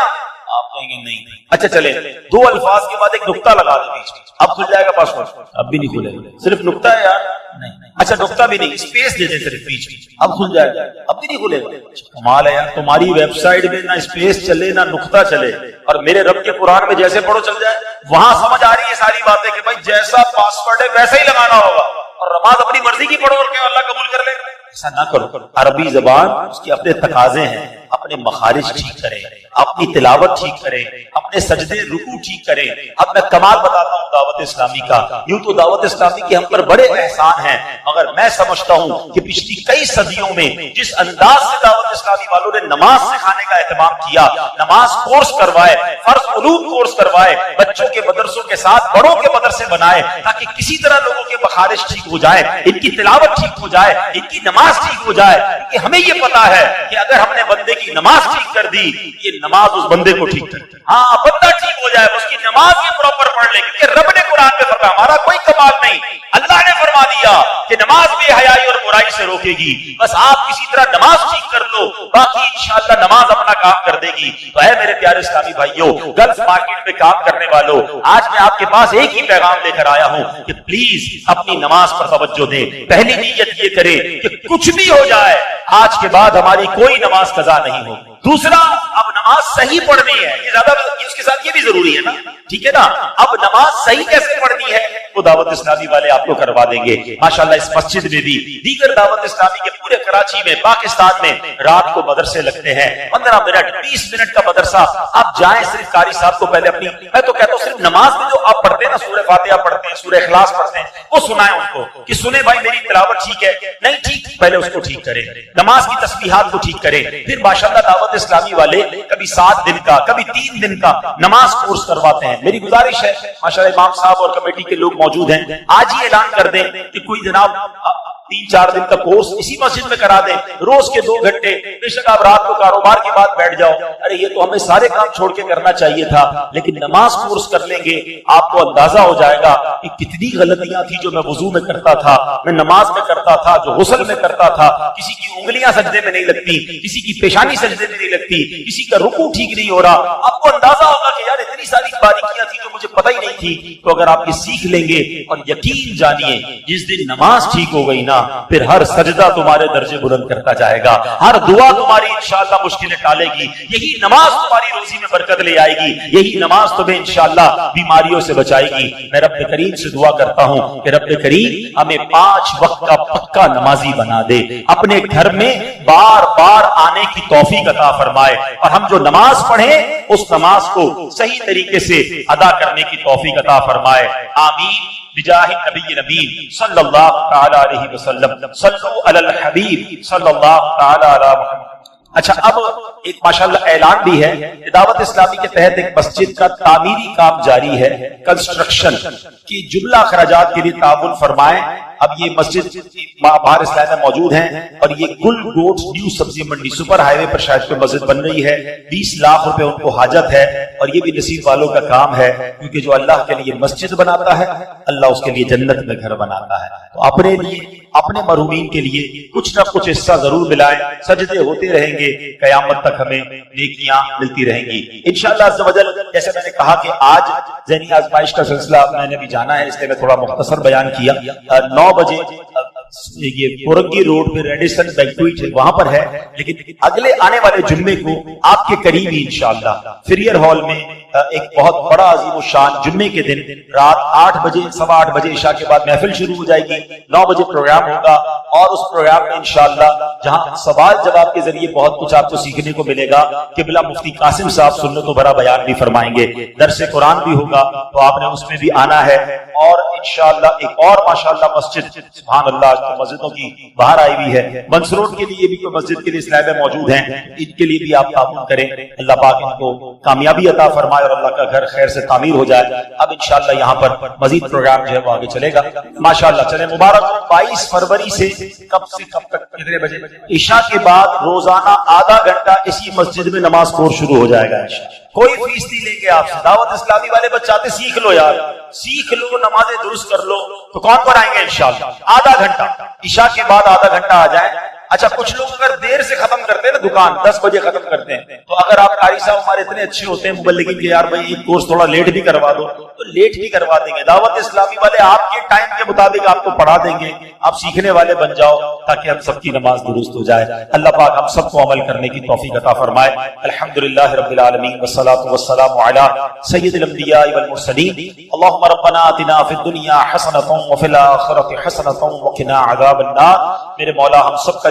آپ کہیں گے نہیں، اچھا چلے دو الفاظ کے بعد ایک نقطہ لگا دیں بیچ میں، اب کھل جائے گا پاسورڈ؟ اب بھی نہیں کھلے گا، صرف نقطہ ہے یار، نہیں، اچھا نقطہ بھی نہیں، اسپیس دے دیں صرف بیچ میں، اب کھل جائے گا، اب بھی نہیں کھلے گا۔ کمال ہے یار، تمہاری ویب سائٹ میں نہ اسپیس چلے نہ نقطہ چلے، اور میرے رب کے قرآن میں جیسے پڑھو چل جائے۔ وہاں سمجھ آ رہی ہے ساری باتیں کہ بھائی جیسا پاسورڈ ہے ویسا ہی لگانا ہوگا، اور نماز اپنی مرضی کی پڑھو اور کہ اللہ قبول کر لے، ایسا نہ کرو۔ عربی زبان اس کے اپنے تقاضے ہیں، اپنے مخارج ٹھیک کریں، آپ اپنی تلاوت ٹھیک کریں، اپنے سجدے رکوع ٹھیک کریں۔ اب میں کمال بتاتا ہوں دعوت اسلامی کا، یوں تو دعوت اسلامی کے ہم پر بڑے احسان ہیں، مگر میں سمجھتا ہوں کہ پچھلی کئی صدیوں میں جس انداز سے دعوت اسلامی والوں نے نماز سکھانے کا اہتمام کیا، نماز کورس کروائے، فرض علوم کورس کروائے، بچوں کے مدرسوں کے ساتھ بڑوں کے مدرسے بنائے تاکہ کسی طرح لوگوں کے بخارش ٹھیک ہو جائے، ان کی تلاوت ٹھیک ہو جائے، ان کی نماز ٹھیک ہو جائے، کیونکہ ہمیں یہ پتا ہے کہ اگر ہم نے بندے کی نماز ٹھیک کر دی، یہ نماز اس بندے کو ٹھیک کر دی۔ ہاں بندہ ٹھیک ہو جائے، اس کی نماز یہ پراپر پڑھ لے، کیونکہ رب نے قرآن میں فرمایا، ہمارا کوئی کمال نہیں، اللہ نے فرما دیا کہ نماز بے حیائی اور برائی سے روکے گی، بس آپ کسی طرح نماز ٹھیک کر لو، باقی انشاءاللہ نماز اپنا کام کر دے گی۔ تو اے میرے پیارے اسلامی بھائیوں، گلف مارکیٹ میں کام کرنے والوں، آج میں آپ کے پاس ایک ہی پیغام لے کر آیا ہوں کہ پلیز اپنی نماز پر توجہ دیں۔ پہلی نیت یہ کریں کہ کچھ بھی ہو جائے آج کے بعد ہماری کوئی نماز قضا نہیں ہوگی۔ دوسرا، اب نماز صحیح پڑھنی ہے، یہ زیادہ اس کے ساتھ یہ بھی ضروری ہے نا، ٹھیک ہے نا؟ اب نماز صحیح کیسے پڑھنی ہے وہ دعوت اسلامی والے آپ کو کروا دیں گے ماشاءاللہ۔ اس مسجد میں بھی، دیگر دعوت اسلامی کے پورے کراچی میں، پاکستان میں رات کو مدرسے لگتے ہیں، 15 منٹ 20 منٹ کا مدرسہ۔ آپ جائیں، صرف قاری صاحب کو پہلے اپنی، میں تو کہتا ہوں صرف نماز میں جو آپ پڑھتے ہیں نا، سورہ فاتحہ پڑھتے ہیں، سورہ اخلاص پڑھتے ہیں، وہ سنائیں ان کو کہ سنیں بھائی میری تلاوت ٹھیک ہے، نہیں ٹھیک پہلے اس کو ٹھیک کریں، نماز کی تسبیحات کو ٹھیک کریں۔ پھر ماشاءاللہ دعوت اسلامی والے کبھی 7 دن کا، کبھی 3 دن کا نماز کورس کرواتے ہیں۔ میری گزارش ہے، ماشاءاللہ امام صاحب اور کمیٹی کے لوگ موجود ہیں، آج ہی اعلان کر دیں کہ کوئی جناب 3-4 دن کا کورس اسی مسجد میں کرا دیں، روز کے 2 گھنٹے، بے شک آپ رات کو کاروبار کے بعد بیٹھ جاؤ، ارے یہ تو ہمیں سارے کام چھوڑ کے کرنا چاہیے تھا، لیکن نماز کورس کر لیں گے، آپ کو اندازہ ہو جائے گا کہ کتنی غلطیاں تھی جو میں وضو میں کرتا تھا، میں نماز میں کرتا تھا، جو غسل میں کرتا تھا، کسی کی انگلیاں سجدے میں نہیں لگتی، کسی کی پیشانی سجدے میں نہیں لگتی، کسی کا رکوع ٹھیک نہیں ہو رہا، آپ کو اندازہ ہوگا کہ یار اتنی ساری باریکیاں تھی جو مجھے پتہ ہی نہیں تھی۔ تو اگر آپ یہ سیکھ لیں گے، اور یقین جانیے جس دن نماز ٹھیک ہو گئی نا، پھر ہر سجدہ تمہارے درجے بلند کرتا جائے گا، ہر دعا تمہاری انشاءاللہ مشکلیں ٹالے گی، یہی نماز تمہاری روزی میں برکت لے آئے گی، یہی نماز تمہیں انشاءاللہ بیماریوں سے بچائے گی۔ میں رب کریم سے دعا کرتا ہوں کہ رب کریم ہمیں 5 وقت کا پکا نمازی بنا دے، اپنے گھر میں بار بار آنے کی توفیق عطا فرمائے، اور ہم جو نماز پڑھیں اس نماز کو صحیح طریقے سے ادا کرنے کی توفیق عطا فرمائے، آمین بجاہ نبی نبی صلی اللہ تعالی علیہ وسلم، صلو علی الحبیب صلی اللہ تعالی علی محمد۔ اچھا، اب ایک ماشاءاللہ اعلان بھی ہے، دعوت اسلامی کے تحت ایک مسجد کا تعمیری کام جاری ہے، کنسٹرکشن کی جملہ اخراجات کے لیے تعاون فرمائیں۔ اب یہ مسجد باہر اسلام میں موجود ہیں، اور یہ گل گوٹ نیو سبزی منڈی سپر ہائی وے پر شاید کوئی مسجد بن رہی ہے، 20 لاکھ روپے ان کو حاجت ہے، اور یہ بھی نصیب والوں کا کام ہے، کیونکہ جو اللہ کے لیے مسجد بناتا ہے اللہ اس کے لیے جنت میں گھر بناتا ہے۔ تو اپنے لیے، اپنے مرحومین کے لیے کچھ نہ کچھ حصہ ضرور ملائیں، سجدے ہوتے رہیں گے، قیامت تک ہمیں نیکیاں ملتی رہیں گی انشاءاللہ عز و جل۔ جیسے میں نے کہا کہ آج ذہنی آزمائش کا سلسلہ میں نے بھی جانا ہے، اس لیے میں تھوڑا مختصر بیان کیا۔ 9 بجے یہ پورنگی روڈ پہ ریڈیسن بینکویٹ ہے، وہاں پر ہے، لیکن اگلے آنے والے جمعے کو آپ کے قریب ہی انشاءاللہ فریئر ہال میں ایک بہت بڑا عظیم الشان جمعے کے دن رات 8 بجے 8:15 بجے عشاء کے بعد محفل شروع ہو جائے گی، 9 بجے پروگرام ہوگا، اور اس پروگرام میں انشاءاللہ جہاں سوال جواب کے ذریعے بہت کچھ آپ کو سیکھنے کو ملے گا، قبلہ مفتی قاسم صاحب سنت و بھرا بیان بھی فرمائیں گے، درس قرآن بھی ہوگا، تو آپ نے اس میں بھی آنا ہے۔ اور انشاءاللہ ایک اور ماشاءاللہ مسجد، سبحان اللہ، آج تو مسجدوں کی باہر آئی ہوئی ہے، منصروٹ کے لیے بھی کوئی مسجد کے لیے اسلام میں موجود ہیں، ان کے لیے بھی آپ تعاون کریں، اللہ پاک ان کو کامیابی عطا فرمائے اور اللہ کا گھر خیر سے تعمیر ہو جائے۔ اب انشاءاللہ یہاں پر مزید پروگرام جو ہے وہ آگے چلے گا ماشاءاللہ۔ چلے مبارک 22 فروری سے کب تک کتنے بجے؟ عشاء کے بعد روزانہ آدھا گھنٹہ اسی مسجد میں نماز کورس شروع ہو جائے گا انشاءاللہ، کوئی فیس نہیں لیں گے آپ سے۔ دعوت اسلامی والے بس چاہتے سیکھ لو یار، سیکھ لو، نمازیں درست کر لو، تو کون پر آئیں گے انشاءاللہ؟ آدھا گھنٹہ عشاء کے بعد آدھا گھنٹہ آ جائیں۔ اچھا، کچھ لوگ اگر دیر سے ختم کرتے ہیں نا، دکان 10 بجے ختم کرتے ہیں، تو اگر آپ قاری صاحب ہمارے اتنے اچھے ہوتے ہیں مبلغین کہ یار بھائی ایک کورس تھوڑا لیٹ بھی کروا دو، تو لیٹ بھی کروا دیں گے۔ دعوت اسلامی والے آپ کے ٹائم کے مطابق آپ کو پڑھا دیں گے، آپ سیکھنے والے بن جاؤ تاکہ ہم سب کی نماز درست ہو جائے۔ اللہ پاک ہم سب کو عمل کرنے کی توفیق عطا فرمائے۔ الحمدللہ رب العالمین والصلاة والسلام علی سید الانبیاء والمرسلین۔ اللهم ربنا آتنا فی الدنیا حسنۃ وفی الآخرۃ حسنۃ وقنا عذاب النار۔ میرے مولا ہم سب کا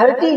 30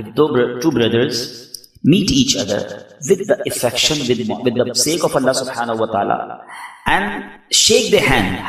if two brothers meet each other with the affection, with the sake of Allah subhanahu wa ta'ala, and shake their hand,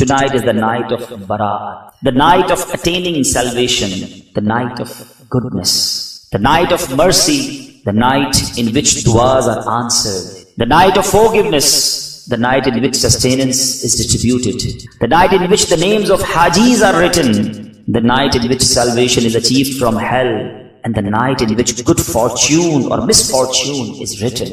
tonight is the night of Barat, the night of attaining salvation, the night of goodness, the night of mercy, the night in which du'as are answered, the night of forgiveness, the night in which sustenance is distributed, the night in which the names of Hajis are written, the night in which salvation is achieved from hell, and the night in which good fortune or misfortune is written.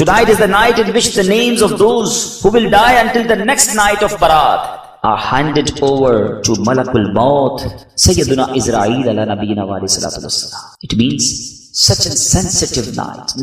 Tonight is the night in which the names of those who will die until the next night of Barat are handed over to Malakul Maut, Sayyiduna Israel ala nabiyina wa alayhi salatu wassalam. It means such a sensitive night,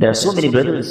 There are so many brothers,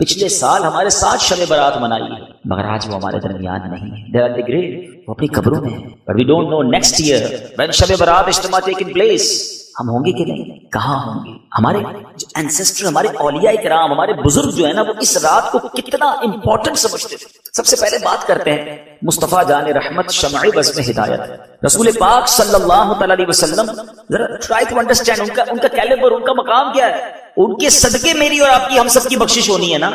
پچھلے سال ہمارے ساتھ شب برات منائی ہے، مگر آج وہ ہمارے درمیان نہیں ہے. They are the grave. وہ اپنی قبروں میں ہیں. But we don't know next year when Shab Barat اجتماع taking place ہم ہوں گے کہ نہیں، کہاں ہوں گے. ہمارے جو اینسسٹر، ہمارے اولیاء کرام، ہمارے بزرگ جو ہے نا، وہ اس رات کو کتنا امپورٹنٹ سمجھتے تھے. سب سے پہلے بات کرتے ہیں مصطفیٰ جان رحمت شمع بزم ہدایت رسول پاک صلی اللہ تعالی علیہ وسلم. ذرا ٹرائی ٹو انڈرسٹینڈ ان کا کیلیبر، ان کا مقام کیا ہے. ان کے صدقے میری اور آپ کی ہم سب کی بخشش ہونی ہے نا.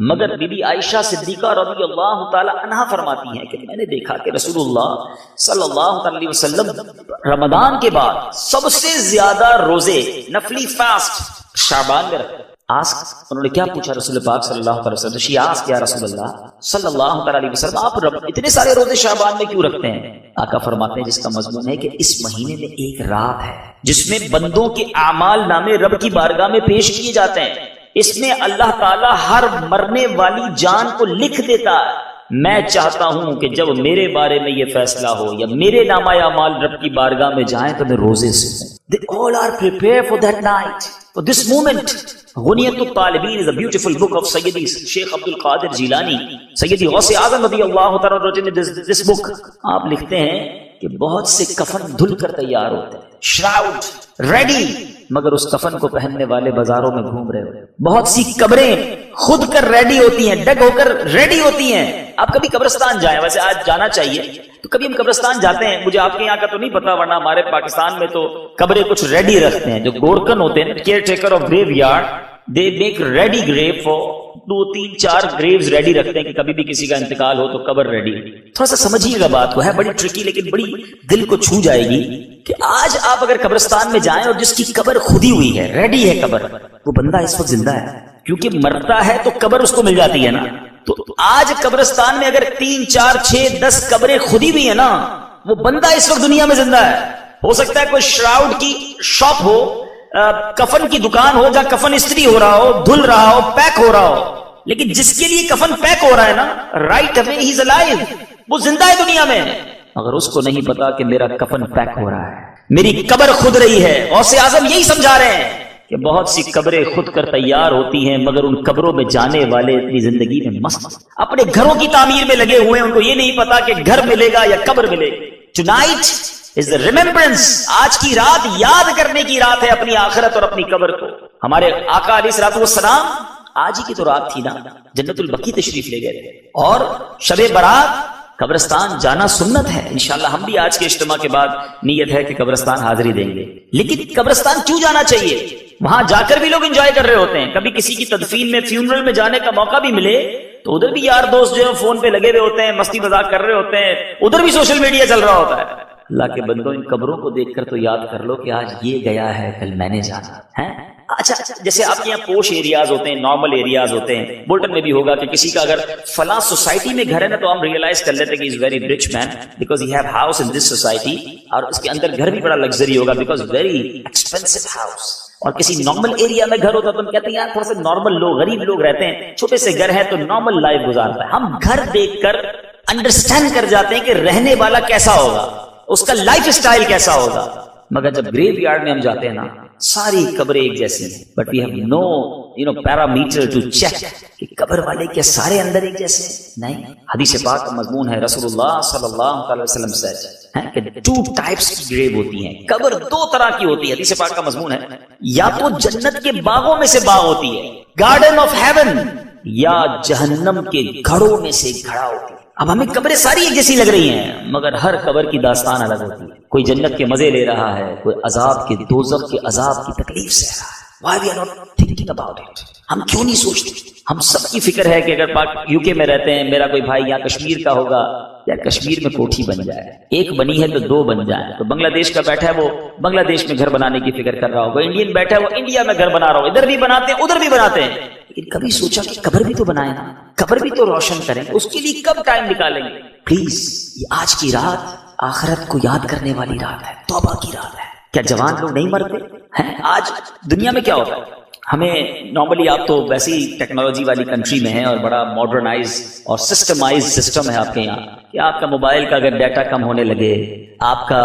مگر بی بی عائشہ صدیقہ رضی اللہ تعالی عنہا فرماتی ہیں کہ میں نے دیکھا کہ رسول اللہ صلی اللہ علیہ وسلم رمضان کے بعد سب سے زیادہ روزے نفلی فاسٹ شعبان میں رکھتے. انہوں نے کیا پوچھا رسول پاک صلی اللہ علیہ وسلم؟ شی آسکڈ یا رسول اللہ صلی اللہ علیہ وسلم آپ اتنے سارے روزے شعبان میں کیوں رکھتے ہیں؟ آقا فرماتے ہیں جس کا مضمون ہے کہ اس مہینے میں ایک رات ہے جس میں بندوں کے اعمال نامے رب کی بارگاہ میں پیش کیے جاتے ہیں. اس میں اللہ تعالیٰ ہر مرنے والی جان کو لکھ دیتا ہے. میں چاہتا ہوں کہ جب میرے بارے میں یہ فیصلہ ہو یا میرے نامہ اعمال رب کی بارگاہ میں جائیں تو میں روزے سے ہوں. They all are prepared for that night, for this moment. غنیت الطالبین is a beautiful book of سیدی شیخ عبد القادر جیلانی، سیدی غوث اعظم رضی اللہ تعالیٰ عنہ. this book آپ لکھتے ہیں کہ بہت سے کفن دھل کر تیار ہوتے ہیں، شراؤڈ ریڈی، مگر اس کفن کو پہننے والے بازاروں میں گھوم رہے ہوتے ہیں. بہت سی قبریں خود کر ریڈی ہوتی ہیں، ڈگ ہو کر ریڈی ہوتی ہیں. آپ کبھی قبرستان جائیں، ویسے آج جانا چاہیے، تو کبھی ہم قبرستان جاتے ہیں. مجھے آپ کے یہاں کا تو نہیں پتا، ورنہ ہمارے پاکستان میں تو قبریں کچھ ریڈی رکھتے ہیں. جو گورکن ہوتے ہیں، caretaker of graveyard, they make ready grave for 2-3-4 graves ready رکھتے ہیں کہ کبھی بھی کسی کا انتقال ہو تو قبر ریڈی. تھوڑا سا سمجھیے گا بات کو، ہے بڑی ٹرکی لیکن بڑی دل کو چھو جائے گی کہ آج آپ اگر قبرستان میں جائیں اور جس کی قبر کھدی ہوئی ہے، ریڈی ہے قبر، وہ بندہ اس وقت زندہ ہے، کیونکہ مرتا ہے تو قبر اس کو مل جاتی ہے نا. تو آج قبرستان میں اگر 3-4-6-10 قبریں کھدی ہوئی ہیں نا، وہ بندہ اس وقت دنیا میں زندہ ہے. ہو سکتا ہے کوئی شراؤڈ کی شاپ ہو، کفن کی دکان ہو جہاں کفن استری ہو رہا ہو، دھل رہا ہو، پیک ہو رہا ہو، لیکن جس کے لیے کفن پیک ہو رہا ہے نا، right away he is alive, وہ زندہ ہے دنیا میں. مگر اس کو نہیں پتا کہ میرا کفن پیک ہو رہا ہے، میری قبر خود رہی ہے. غوث اعظم یہی سمجھا رہے ہیں کہ بہت سی قبریں خود کر تیار ہوتی ہیں، مگر ان قبروں میں جانے والے اپنی زندگی میں مست اپنے گھروں کی تعمیر میں لگے ہوئے ہیں. ان کو یہ نہیں پتا کہ گھر ملے گا یا قبر ملے گی. Tonight is the remembrance. آج کی رات یاد کرنے کی رات ہے اپنی آخرت اور اپنی قبر کو. ہمارے آقا علیہ الصلوۃ والسلام آج ہی کی تو رات تھی نا، جنت البقیع تشریف لے گئے تھے، اور شب برات قبرستان جانا سنت ہے. انشاءاللہ ہم بھی آج کے اجتماع کے بعد نیت ہے کہ قبرستان حاضری دیں گے. لیکن قبرستان کیوں جانا چاہیے؟ وہاں جا کر بھی لوگ انجوائے کر رہے ہوتے ہیں. کبھی کسی کی تدفین میں، فیونرل میں جانے کا موقع بھی ملے تو ادھر بھی یار دوست جو ہے فون پہ لگے ہوئے ہوتے ہیں، مستی مذاق کر رہے ہوتے ہیں، ادھر بھی سوشل میڈیا چل رہا ہوتا ہے. اللہ کے بندوں، ان قبروں کو دیکھ کر تو یاد کر لو کہ آج یہ گیا ہے، کل میں نے جانا ہے. اچھا، جیسے آپ کے یہاں پوش ایریاز ہوتے ہیں، نارمل ایریاز ہوتے ہیں، بولٹن میں بھی ہوگا کہ کسی کا اگر فلاں سوسائٹی میں گھر ہے نا، تو ہم ریئلائز کر لیتے کہ is very rich man because he have house in this society, اور اس کے اندر گھر بھی بڑا لگژری ہوگا بیکاز ویری ایکسپینسو ہاؤس. اور کسی نارمل ایریا میں گھر ہوتا تو ہم کہتے ہیں یار تھوڑا سا نارمل لوگ، غریب لوگ رہتے ہیں، چھوٹے سے گھر ہے تو نارمل لائف گزارتا ہے. ہم گھر دیکھ کر انڈرسٹینڈ کر جاتے ہیں کہ رہنے والا کیسا ہوگا، اس کا لائف اسٹائل کیسا ہوگا. مگر جب گریو یارڈ میں ہم جاتے ہیں نا، ساری قبریں ایک جیسی ہیں، but we have no parameter to check کہ قبر والے کیا سارے اندر ایک جیسے ہیں؟ نہیں. حدیث پاک کا مضمون ہے، رسول اللہ صلی اللہ علیہ وسلم سے کہ 2 ٹائپس کی گریو ہوتی ہیں. قبر 2 طرح کی ہوتی ہے. حدیث پاک کا مضمون ہے، یا تو جنت کے باغوں میں سے باغ ہوتی ہے، گارڈن آف ہیون، یا جہنم کے گھڑوں میں سے گھڑا ہوتی ہے. اب ہمیں قبریں ساری ایک جیسی لگ رہی ہیں، مگر ہر قبر کی داستان الگ ہوتی ہے. کوئی جنت کے مزے لے رہا ہے، کوئی عذاب کے، دوزخ کے عذاب کی تکلیف سہ رہا ہے. Why we are not thinking about it؟ ہم کیوں نہیں سوچتے؟ ہم سب کی فکر ہے کہ اگر پاک UK میں رہتے ہیں، میرا کوئی بھائی یہاں کشمیر کا ہوگا، یا کشمیر میں کوٹھی بن جائے، ایک بنی ہے تو 2 بن جائیں. تو بنگلہ دیش کا بیٹھا ہے وہ بنگلہ دیش میں گھر بنانے کی فکر کر رہا ہوگا، انڈین بیٹھا ہے وہ انڈیا میں گھر بنا رہا ہو، ادھر بھی بناتے ہیں ادھر بھی بناتے ہیں. لیکن کبھی سوچا کہ قبر بھی تو بنائے نا، قبر بھی تو روشن کریں، اس کے لیے کب ٹائم نکالیں گے؟ پلیز، یہ آج کی رات آخرت کو یاد کرنے والی رات ہے، توبہ کی رات ہے. کیا جوان لوگ نہیں مرتے ہیں؟ آج دنیا میں کیا ہوتا ہے؟ ہمیں نارملی، آپ تو ویسے ہی ٹیکنالوجی والی کنٹری میں ہیں اور بڑا ماڈرنائز اور سسٹمائز سسٹم ہے آپ کے یہاں، کہ آپ کا موبائل کا اگر ڈیٹا کم ہونے لگے، آپ کا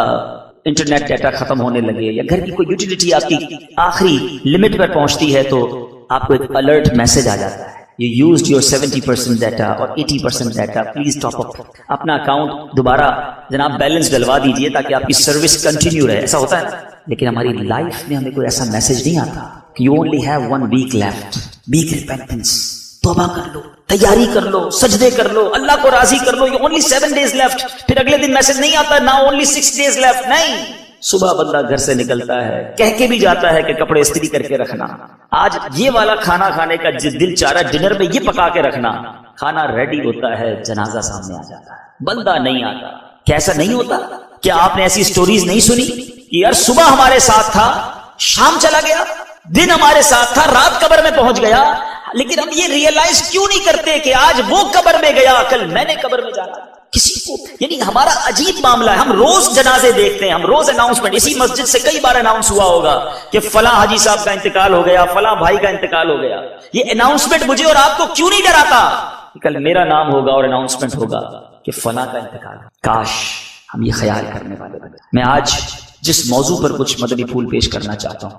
انٹرنیٹ ڈیٹا ختم ہونے لگے، یا گھر کی کوئی یوٹیلیٹی آپ کی آخری لمٹ پر پہنچتی ہے، تو آپ کو ایک الرٹ میسج آ جاتا ہے You used your 70% data or 80% data. Please top up. اپنا اکاؤنٹ دوبارہ جناب بیلنس ڈلوا دیجئے تاکہ آپ کی سروس کنٹینیو رہے. ایسا ہوتا ہے. لیکن ہماری لائف میں ہمیں کوئی ایسا میسج نہیں آتا کہ you only have 1 week left. Big repentance. توبہ کر لو, تیاری کر لو, سجدے کر لو, اللہ کو راضی کر لو. You only 7 days left. پھر اگلے دن میسج نہیں آتا now only 6 days left. نہیں. صبح بندہ گھر سے نکلتا ہے, کہہ کے بھی جاتا ہے کہ کپڑے استری کر کے رکھنا, آج یہ والا کھانا کھانے کا دل چاہ رہا ہے, ڈنر میں یہ پکا کے رکھنا. کھانا ریڈی ہوتا ہے, جنازہ سامنے آ جاتا ہے, بندہ نہیں آتا. کیسا نہیں ہوتا؟ کیا آپ نے ایسی سٹوریز نہیں سنی کہ یار صبح ہمارے ساتھ تھا, شام چلا گیا, دن ہمارے ساتھ تھا, رات قبر میں پہنچ گیا, لیکن ہم یہ ریئلائز کیوں نہیں کرتے کہ آج وہ قبر میں گیا, کل میں نے قبر میں جانا. کسی کو یعنی ہمارا عجیب معاملہ ہے. ہم روز جنازے دیکھتے ہیں, ہم روز اناؤنسمنٹ, اسی مسجد سے کئی بار اناؤنس ہوا ہوگا کہ فلاں حاجی صاحب کا انتقال ہو گیا, فلاں بھائی کا انتقال ہو گیا. یہ اناؤنسمنٹ مجھے اور آپ کو کیوں نہیں ڈراتا کہ کل میرا نام ہوگا اور اناؤنسمنٹ ہوگا کہ فلاں کا انتقال. کاش ہم یہ خیال کرنے والے بنے. میں آج جس موضوع پر کچھ مدنی پھول پیش کرنا چاہتا ہوں,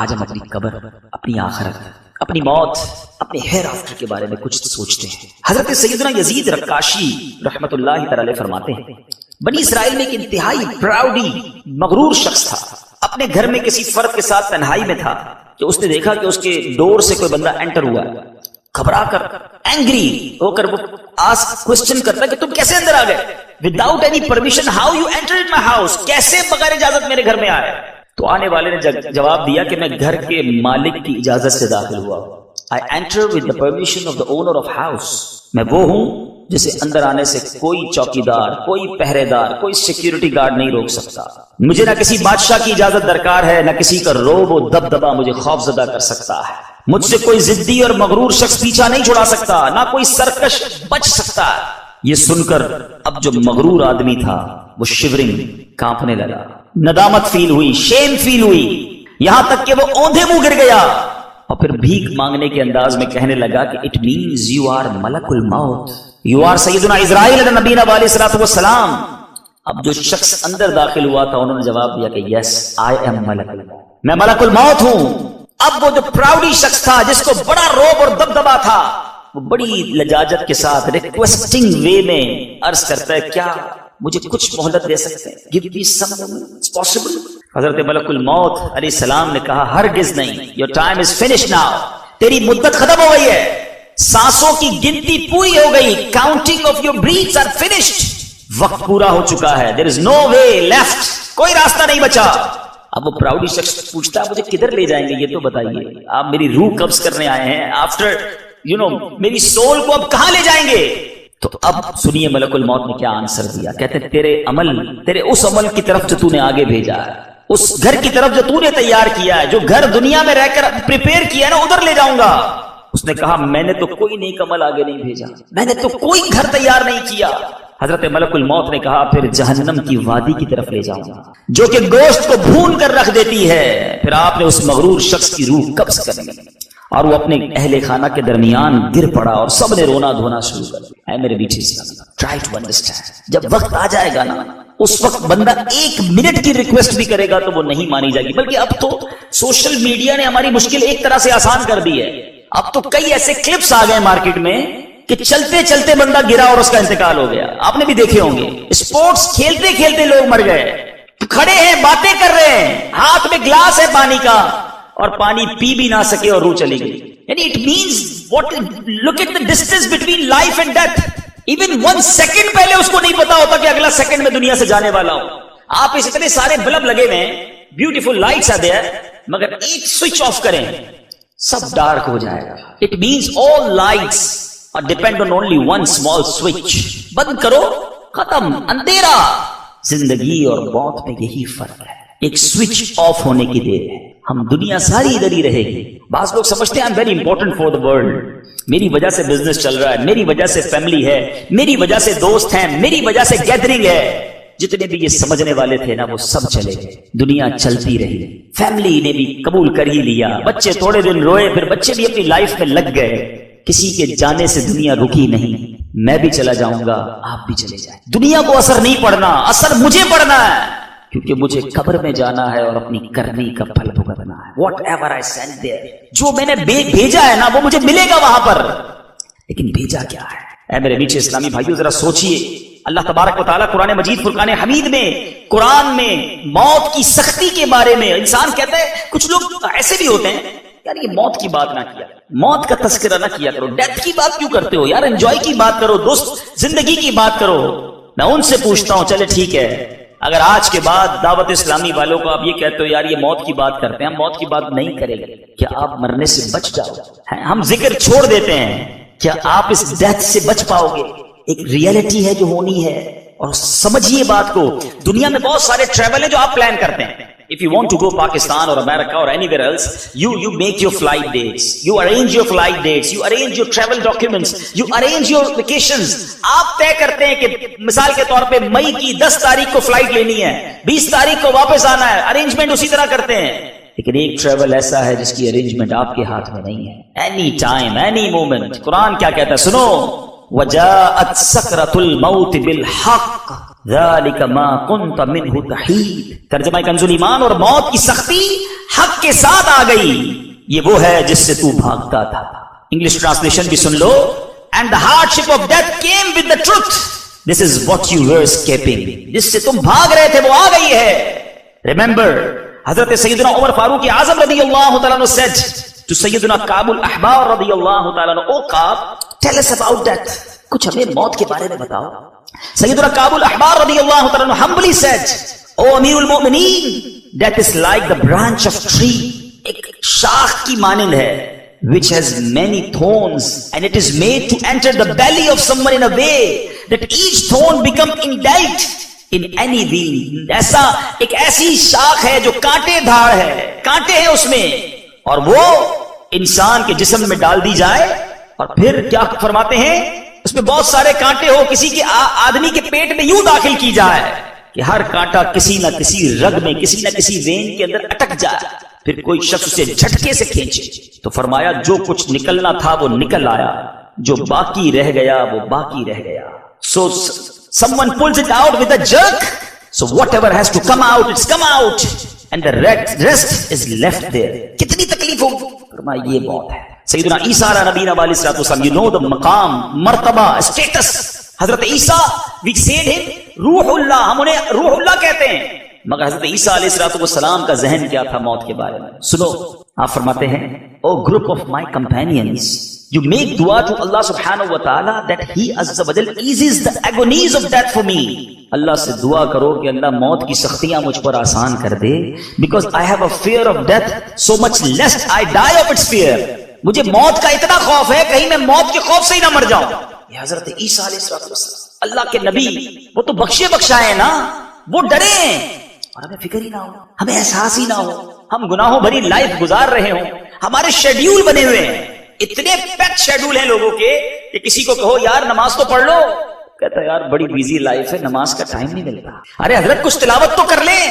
آج ہم اپنی قبر, اپنی آخرت, اپنی موت, اپنے ہیر آفٹر کے بارے میں کچھ سوچتے ہیں. حضرت سیدنا یزید رقاشی رحمت اللہ تعالی فرماتے ہیں, بنی اسرائیل میں ایک انتہائی پراؤڈی مغرور شخص تھا. اپنے گھر میں کسی فرد کے ساتھ تنہائی میں تھا کہ اس نے دیکھا کہ اس کے ڈور سے کوئی بندہ انٹر ہوا ہے. گھبرا کر, اینگری ہو کر وہ کوسچن کرتا کہ تم کیسے اندر آ گئے, without any permission, how you entered my house, کیسے بغیر اجازت میرے گھر میں آئے. تو آنے والے نے جواب دیا کہ میں گھر کے مالک کی اجازت سے داخل ہوا. I enter with the permission of the owner of house. میں وہ ہوں جسے اندر آنے سے کوئی چوکیدار, کوئی پہرے دار, کوئی سیکیورٹی گارڈ نہیں روک سکتا. مجھے نہ کسی بادشاہ کی اجازت درکار ہے, نہ کسی کا روب و دبدبا مجھے خوف زدہ کر سکتا ہے. مجھ سے کوئی ضدی اور مغرور شخص پیچھا نہیں چھڑا سکتا, نہ کوئی سرکش بچ سکتا. یہ سن کر اب جو مغرور آدمی تھا وہ شیورنگ, کانپنے لگا, ندامت فیل ہوئی, شیم فیل ہوئی, یہاں تک کہ وہ اوندھے منہ گر گیا اور پھر بھیک مانگنے کے انداز میں کہنے لگا کہ اٹ مینز یو آر ملک الموت, یو آر سیدنا اسرائیل علیہ نبینا علیہ الصلوۃ والسلام. اب جو شخص اندر داخل ہوا تھا انہوں نے جواب دیا کہ یس آئی ایم ملک الموت, میں ملک الموت ہوں. اب وہ جو پراؤڈی شخص تھا جس کو بڑا روب اور دبدبا تھا, وہ بڑی لجاجت کے ساتھ ریکویسٹنگ وے میں عرض کرتا ہے کیا مجھے کچھ مہلت دے سکتے ہیں, give me some moment, it's possible. حضرت ملک الموت علیہ السلام نے کہا ہرگز نہیں, your time is finished now, تیری مدت ختم ہو گئی ہے, سانسوں کی گنتی پوری ہو گئی, counting of your breaths are finished, وقت پورا ہو چکا ہے, there is no way left, کوئی راستہ نہیں بچا. اب وہ پراؤڈی شخص پوچھتا ہے مجھے کدھر لے جائیں گے یہ تو بتائیے, آپ میری روح قبض کرنے آئے ہیں, آفٹر میری سول کو اب کہاں لے جائیں گے. تو اب سنیے ملک الموت نے کیا آنسر دیا. کہتے ہیں تیرے عمل, تیرے اس عمل کی طرف جو تو نے آگے بھیجا ہے, اس گھر کی طرف جو تو نے تیار کیا ہے, جو گھر دنیا میں رہ کر پریپیئر کیا ہے نا, ادھر لے جاؤں گا. اس نے کہا میں نے تو کوئی نیک عمل آگے نہیں بھیجا, میں نے تو کوئی گھر تیار نہیں کیا. حضرت ملک الموت نے کہا پھر جہنم کی وادی کی طرف لے جاؤں گا جو کہ گوشت کو بھون کر رکھ دیتی ہے. پھر آپ نے اس مغرور شخص کی روح قبض کر لی اور وہ اپنے اہل خانہ کے درمیان گر پڑا اور سب نے رونا دھونا شروع کر دیا. اے میرے بیٹے ٹرائی ٹو انڈرسٹینڈ, جب وقت آ جائے گا نا, اس وقت بندہ 1 منٹ کی ریکویسٹ بھی کرے گا تو وہ نہیں مانی جائے گی. بلکہ اب تو سوشل میڈیا نے ہماری مشکل ایک طرح سے آسان کر دی ہے. اب تو کئی ایسے کلپس آ گئے مارکیٹ میں کہ چلتے چلتے بندہ گرا اور اس کا انتقال ہو گیا. آپ نے بھی دیکھے ہوں گے, اسپورٹس کھیلتے کھیلتے لوگ مر گئے, کھڑے ہیں باتیں کر رہے ہیں, ہاتھ میں گلاس ہے پانی کا اور پانی پی بھی نہ سکے اور روح چلی گئی. یعنی it means what, look at the distance between life and death. Even 1 second پہلے اس کو نہیں پتا ہوتا کہ اگلا سیکنڈ میں دنیا سے جانے والا ہوں. آپ اس اتنے سارے بلب لگے ہوئے ہیں, بیوٹیفل لائٹس آ دیا, مگر ایک سوئچ آف کریں سب ڈارک ہو جائے گا. It means all lights depend on only 1 small switch. بند کرو ختم, اندھیرا. زندگی اور موت میں یہی فرق ہے, ایک سوئچ آف ہونے کی دیر ہے. ہم دنیا ساری ادھر ہی رہے گی. بعض لوگ سمجھتے ہیں I'm very important for the world, میری وجہ سے بزنس چل رہا ہے, میری وجہ سے فیملی ہے, میری وجہ سے دوست ہیں, میری وجہ سے گیدرنگ ہے. جتنے بھی یہ سمجھنے والے تھے نا وہ سب چلے گئے. دنیا چلتی رہی, فیملی نے بھی قبول کر ہی لیا, بچے تھوڑے دن روئے, پھر بچے بھی اپنی لائف میں لگ گئے. کسی کے جانے سے دنیا رکی نہیں. میں بھی چلا جاؤں گا, آپ بھی چلے جائیں. دنیا کو اثر نہیں پڑنا, اثر مجھے پڑنا ہے, کیونکہ مجھے قبر میں جانا ہے اور اپنی کرنی کا پھل بھگتنا ہے. Whatever I send there, جو میں نے بھیجا ہے نا وہ مجھے ملے گا وہاں پر. لیکن بھیجا کیا ہے؟ اے میرے میٹھے اسلامی بھائیوں ذرا سوچئے. اللہ تبارک و تعالیٰ قرآن مجید فرقان حمید میں، قرآن میں موت کی سختی کے بارے میں، انسان کہتا ہے، کچھ لوگ ایسے بھی ہوتے ہیں یار یہ موت کی بات نہ کیا، موت کا تذکرہ نہ کیا کرو، ڈیتھ کی بات کیوں کرتے ہو یار، انجوائے کی بات کرو، دوست زندگی کی بات کرو. میں ان سے پوچھتا ہوں چلے ٹھیک ہے، اگر آج کے بعد دعوت اسلامی والوں کو آپ یہ کہتے ہو یار یہ موت کی بات کرتے ہیں، ہم موت کی بات نہیں کریں گے، کیا آپ مرنے سے بچ جاؤ؟ ہم ذکر چھوڑ دیتے ہیں، کیا آپ اس ڈیتھ سے بچ پاؤ گے؟ ایک ریئلٹی ہے جو ہونی ہے، اور سمجھیے بات کو. دنیا میں بہت سارے ٹریول ہیں جو آپ پلان کرتے ہیں. If you want to go Pakistan or America or anywhere else, you make your flight dates, you arrange your flight dates, you arrange your travel documents, you arrange your vacations. آپ طے کرتے ہیں کہ مثال کے طور پہ مئی کی 10 تاریخ کو فلائٹ لینی ہے، 20 تاریخ کو واپس آنا ہے، ارینجمنٹ اسی طرح کرتے ہیں. لیکن ایک ٹریول ایسا ہے جس کی ارینجمنٹ آپ کے ہاتھ میں نہیں ہے. Any time, any moment. قرآن کیا کہتا ہے سنو، وَجَاءَتْ سَكْرَةُ الْمَوْتِ بِالْحَقِّ ذَلِكَ مَا كُنْتَ مِنْهُ تَحِيدُ. ترجمہ کنز الایمان، اور موت کی سختی حق کے ساتھ آ گئی، یہ وہ ہے جس سے تو بھاگتا تھا. انگلش ٹرانسلیشن بھی سن لو. And the hardship of death came with the truth. This is what you were escaping. جس سے تم بھاگ رہے تھے وہ آ گئی ہے. Remember, حضرت سیدنا عمر فاروق اعظم رضی اللہ تعالیٰ عنہ said to سیدنا کعب الاحبار رضی اللہ تعالیٰ عنہ, او کعب, tell us about that. کچھ ہمیں موت کے بارے میں بتاؤ. سیدنا کعب الاحبار رضی اللہ تعالیٰ عنہ humbly said, او امیر المؤمنین, that is like the branch of tree. ایک شاخ کی مانند ہے, which has many thorns, and it is made to enter the belly of someone in a way that each thorn become indicted in any vein. ایسا ایک ایسی شاخ ہے جو کانٹے دھاڑ ہے, کانٹے ہیں اس میں, اور وہ انسان کے جسم میں ڈال دی جائے, اور پھر کیا فرماتے ہیں, اس میں بہت سارے کانٹے ہو, کسی کے آدمی کے پیٹ میں یوں داخل کی جائے کہ ہر کانٹا کسی نہ کسی رگ میں, کسی نہ کسی وین کے اندر اٹک جائے, پھر کوئی شخص اسے جھٹکے سے کھینچے. تو فرمایا جو کچھ نکلنا تھا وہ نکل آیا, جو باقی رہ گیا وہ باقی رہ گیا. So someone pulls it out with a jerk, so whatever has to come out, it's come out, and the rest is left there. کتنی تکلیف ہو, فرمایا یہ موت ہے. سیدنا عیسیٰ علیہ نبینا علیہ الصلوۃ والسلام, you know the مقام, مرتبہ, status. حضرت عیسیٰ, we said him روح اللہ, ہم انہیں روح اللہ کہتے ہیں, مگر حضرت عیسیٰ علیہ الصلوۃ والسلام کا ذہن کیا تھا موت کے بارے میں. سنو, آپ فرماتے ہیں, O group of my companions, you make dua to Allah subhanahu wa ta'ala that he azza wa jal eases the agonies of death for me. اللہ سے دعا کرو کہ اللہ موت کی سختیاں مجھ پر آسان کر دے, because I have a fear of death so much lest I die of its fear. مجھے موت کا اتنا خوف ہے کہیں میں موت کے خوف سے ہی نہ مر جاؤں. یہ حضرت عیسیٰ علیہ السلام اللہ کے نبی, وہ تو بخشے بخشائے نا, وہ ڈرے ہیں, اور ہمیں فکر ہی نہ ہو, ہمیں احساس ہی نہ ہو, ہم گناہوں بھری لائف گزار رہے ہوں, ہمارے شیڈیول بنے ہوئے ہیں, اتنے پیک شیڈول ہیں لوگوں کے کہ کسی کو کہو یار نماز تو پڑھ لو, کہتا ہے یار بڑی بیزی لائف ہے, نماز کا ٹائم نہیں ملتا. ارے حضرت کچھ تلاوت تو کر لیں,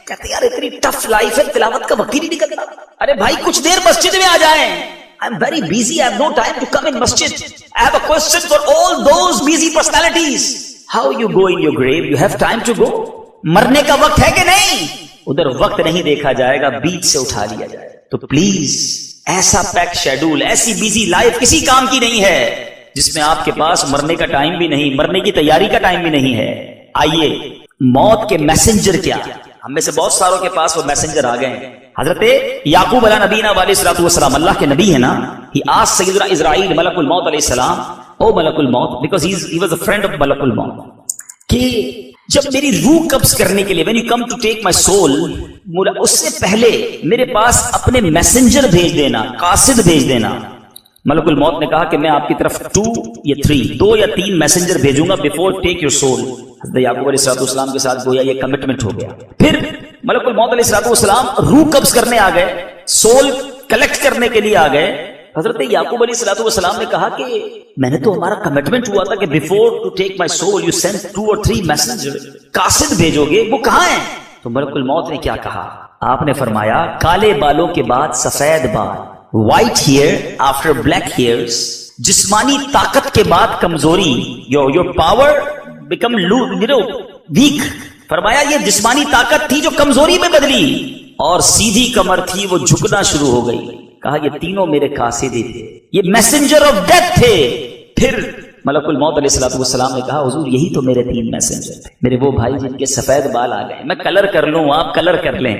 کہتے یار اتنی ٹف لائف ہے, تلاوت کا وقت ہی نہیں نکلتا. ارے بھائی کچھ دیر مسجد میں آ جائیں. I am very busy, I have no time to come in masjid. I have a question for all those busy personalities. How you go in your grave? You have time to go? مرنے کا وقت ہے کہ نہیں؟ ادھر وقت نہیں دیکھا جائے گا, بیچ سے اٹھا لیا جائے. تو پلیز ایسا پیک شیڈول, ایسی بیزی لائف کسی کام کی نہیں ہے جس میں آپ کے پاس مرنے کا ٹائم بھی نہیں, مرنے کی تیاری کا ٹائم بھی نہیں ہے. آئیے, موت کے میسنجر کیا, ہم میں سے بہت ساروں کے پاس وہ میسنجر آ گئے ہیں. حضرت یعقوب علیہ نبینا علیہ الصلوۃ والسلام, اللہ کے نبی ہے نا, he asked سیدنا اسرائیل ملک الموت علیہ السلام, او ملک الموت, because he was a friend of ملک الموت, کہ جب میری روح قبض کرنے کے لیے, when you come to take my soul, اس سے پہلے میرے پاس اپنے میسنجر بھیج دینا, قاصد بھیج دینا. ملک الموت نے کہا کہ میں آپ کی طرف 2 یا 3 میسنجر بھیجوں گا before take your soul. حضرت یعقوب علیہ السلام کے ساتھ گویا یہ کمٹمنٹ ہو گیا. پھر ملک الموت علیہ السلام روح قبض کرنے آ گئے, سول کلیکٹ کرنے کے لیے آ گئے. حضرت یعقوب علیہ السلام نے کہا کہ میں نے تو ہمارا کمٹمنٹ ہوا تھا کہ before to take my soul you send 2 or 3 messenger, قاصد بھیجو گے, وہ کہاں ہیں؟ تو ملک الموت نے کیا کہا, آپ نے فرمایا کالے بالوں کے بعد سفید بال, white hair after black hairs, جسمانی طاقت کے بعد کمزوری, your power become weak, فرمایا یہ جسمانی طاقت تھی جو کمزوری میں بدلی، اور سیدھی کمر تھی وہ جھکنا شروع ہو گئی. کہا یہ تینوں میرے قاصدی تھے، یہ میسنجر آف ڈیتھ تھے. پھر ملک الموت علیہ السلام نے کہا حضور یہی تو میرے 3 میسنجر تھے، میرے وہ بھائی جن کے سفید بال آ گئے، میں کلر کر لوں آپ کلر کر لیں،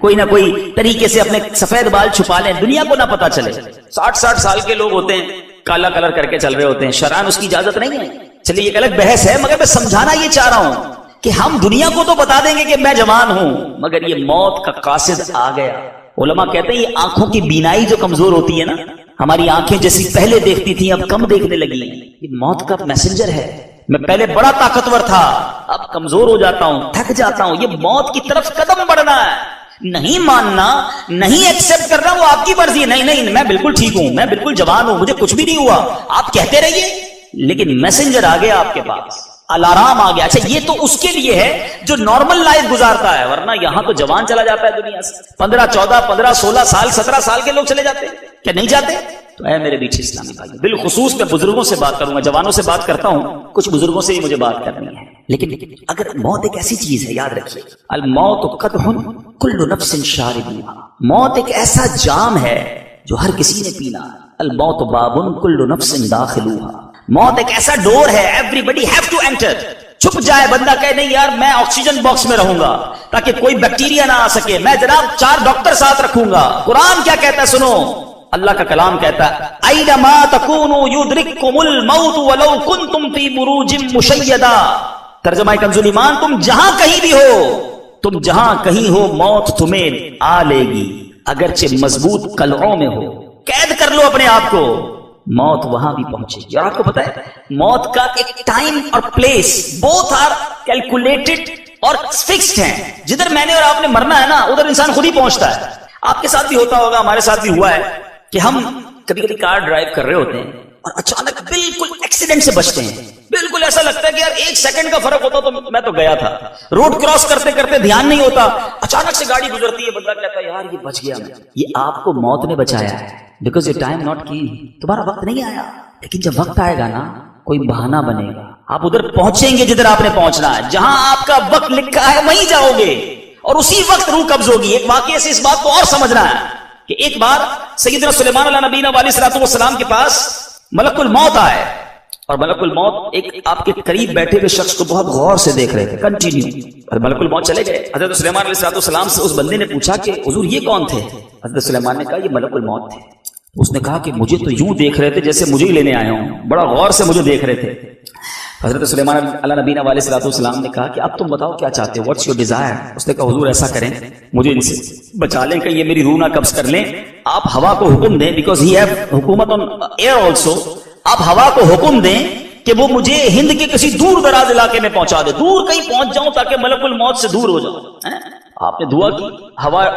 کوئی نہ کوئی طریقے سے اپنے سفید بال چھپا لیں، دنیا کو نہ پتا چلے. 60 سال کے لوگ ہوتے ہیں کالا کلر کر کے چل رہے ہوتے ہیں، شرعاً اس کی اجازت نہیں ہے. چلیے ایک الگ بحث ہے، مگر میں سمجھانا یہ چاہ رہا ہوں کہ ہم دنیا کو تو بتا دیں گے کہ میں جوان ہوں، مگر یہ موت کا قاصد آ گیا. علماء کہتے ہیں یہ آنکھوں کی بینائی جو کمزور ہوتی ہے نا، ہماری آنکھیں جیسی پہلے دیکھتی تھیں اب کم دیکھنے لگی ہیں، یہ موت کا میسنجر ہے. میں پہلے بڑا طاقتور تھا اب کمزور ہو جاتا ہوں، تھک جاتا ہوں. یہ موت کی طرف قدم بڑھنا ہے، نہیں ماننا، نہیں ایکسپٹ کرنا وہ آپ کی مرضی ہے. نہیں میں بالکل ٹھیک ہوں، میں بالکل جوان ہوں، مجھے کچھ بھی نہیں ہوا، آپ کہتے رہیے. لیکن میسنجر آ گیا آپ کے پاس، الارام آ گیا. اچھا یہ تو اس کے لیے ہے جو نارمل لائف گزارتا ہے، ورنہ یہاں تو جوان چلا جاتا ہے دنیا سے، 15 14 15 16 سال 17 سال کے لوگ چلے جاتے ہیں، کیا نہیں جاتے؟ تو اے میرے بیچ اسلامی بھائی، بالخصوص میں بزرگوں سے بات کروں گا، جوانوں سے بات کرتا ہوں، کچھ بزرگوں سے ہی مجھے بات کرنی ہے. لیکن اگر موت ایک ایسی چیز ہے، یاد رکھیے الموت قدح کل نفس شاربها، موت ایک ایسا جام ہے جو ہر کسی نے پینا ہے. الموت باب کل نفس داخلوها، موت ایک ایسا ڈور ہے everybody have to enter. چھپ جائے بندہ کہے نہیں یار میں آکسیجن باکس میں رہوں گا تاکہ کوئی بیکٹیریا نہ آ سکے، میں جناب 4 ڈاکٹر ساتھ رکھوں گا. قرآن کیا کہتا ہے سنو، اللہ کا کلام کہتا ہے اینما تکونوا یدرککم الموت ولو کنتم فی بروج مشیدہ. ترجمہ کنز ایمان، تم جہاں کہیں بھی ہو، تم جہاں کہیں ہو موت تمہیں آ لے گی، اگرچہ مضبوط قلعوں میں ہو. قید کر لو اپنے آپ کو، موت وہاں بھی پہنچے گی. اور آپ کو پتا ہے موت کا ایک ٹائم اور پلیس بوتھ آر کیلکولیٹڈ اور فکسڈ ہیں. جدھر میں نے اور آپ نے مرنا ہے نا ادھر انسان خود ہی پہنچتا ہے. آپ کے ساتھ بھی ہوتا ہوگا، ہمارے ساتھ بھی ہوا ہے کہ ہم کبھی کبھی کار ڈرائیو کر رہے ہوتے ہیں اور اچانک بالکل ایکسیڈنٹ سے بچتے ہیں. بالکل ایسا لگتا ہے کہ یار 1 سیکنڈ کا فرق ہوتا تو میں تو گیا تھا. روڈ کراس کرتے کرتے دھیان نہیں ہوتا، اچانک سے گاڑی گزرتی ہے، بندہ کہتا ہے یار یہ بچ گیا میں. یہ آپ کو موت نے بچایا ہے، بیکاز یہ ٹائم ناٹ کی، تمہارا وقت نہیں آیا. لیکن جب وقت آئے گا نا کوئی بہانہ بنے گا، آپ ادھر پہنچیں گے جدھر آپ نے پہنچنا ہے، جہاں آپ کا وقت لکھا ہے وہیں جاؤ گے، اور اسی وقت روح قبض ہوگی. ایک واقعے سے اس بات کو اور سمجھنا ہے کہ ایک بار سیدنا سلیمان علیہ نبینا علیہ السلام کے پاس ملک الموت آئے، اور ملک الموت ایک آپ کے قریب بیٹھے ہوئے شخص کو بہت غور سے دیکھ رہے تھے کنٹینیو. اور ملک الموت چلے گئے. حضرت سلیمان علیہ السلام سے اس بندے نے پوچھا کہ حضور یہ کون تھے؟ حضرت سلیمان نے کہا یہ ملک الموت تھے. اس نے کہا کہ مجھے تو یوں دیکھ رہے تھے جیسے مجھے ہی لینے آئے ہوں، بڑا غور سے مجھے دیکھ رہے تھے. حضرت سلیمان علیہ نبینا علیہ السلام نے کہا کہ اب تم بتاؤ کیا چاہتے ہو، واٹس یور ڈیزائر؟ اس نے کہا حضور ایسا کریں مجھے ان سے بچا لیں کہ یہ میری روح نہ قبض کر لیں، آپ ہوا کو حکم دیں، بیکاز ہی ہیو حکومت آن ایئر آلسو، آپ ہوا کو حکم دیں کہ وہ مجھے ہند کے کسی دور دراز علاقے میں پہنچا دے، دور کہیں پہنچ جاؤں تاکہ ملک الموت سے دور ہو جاؤں. آپ نے دعا کی،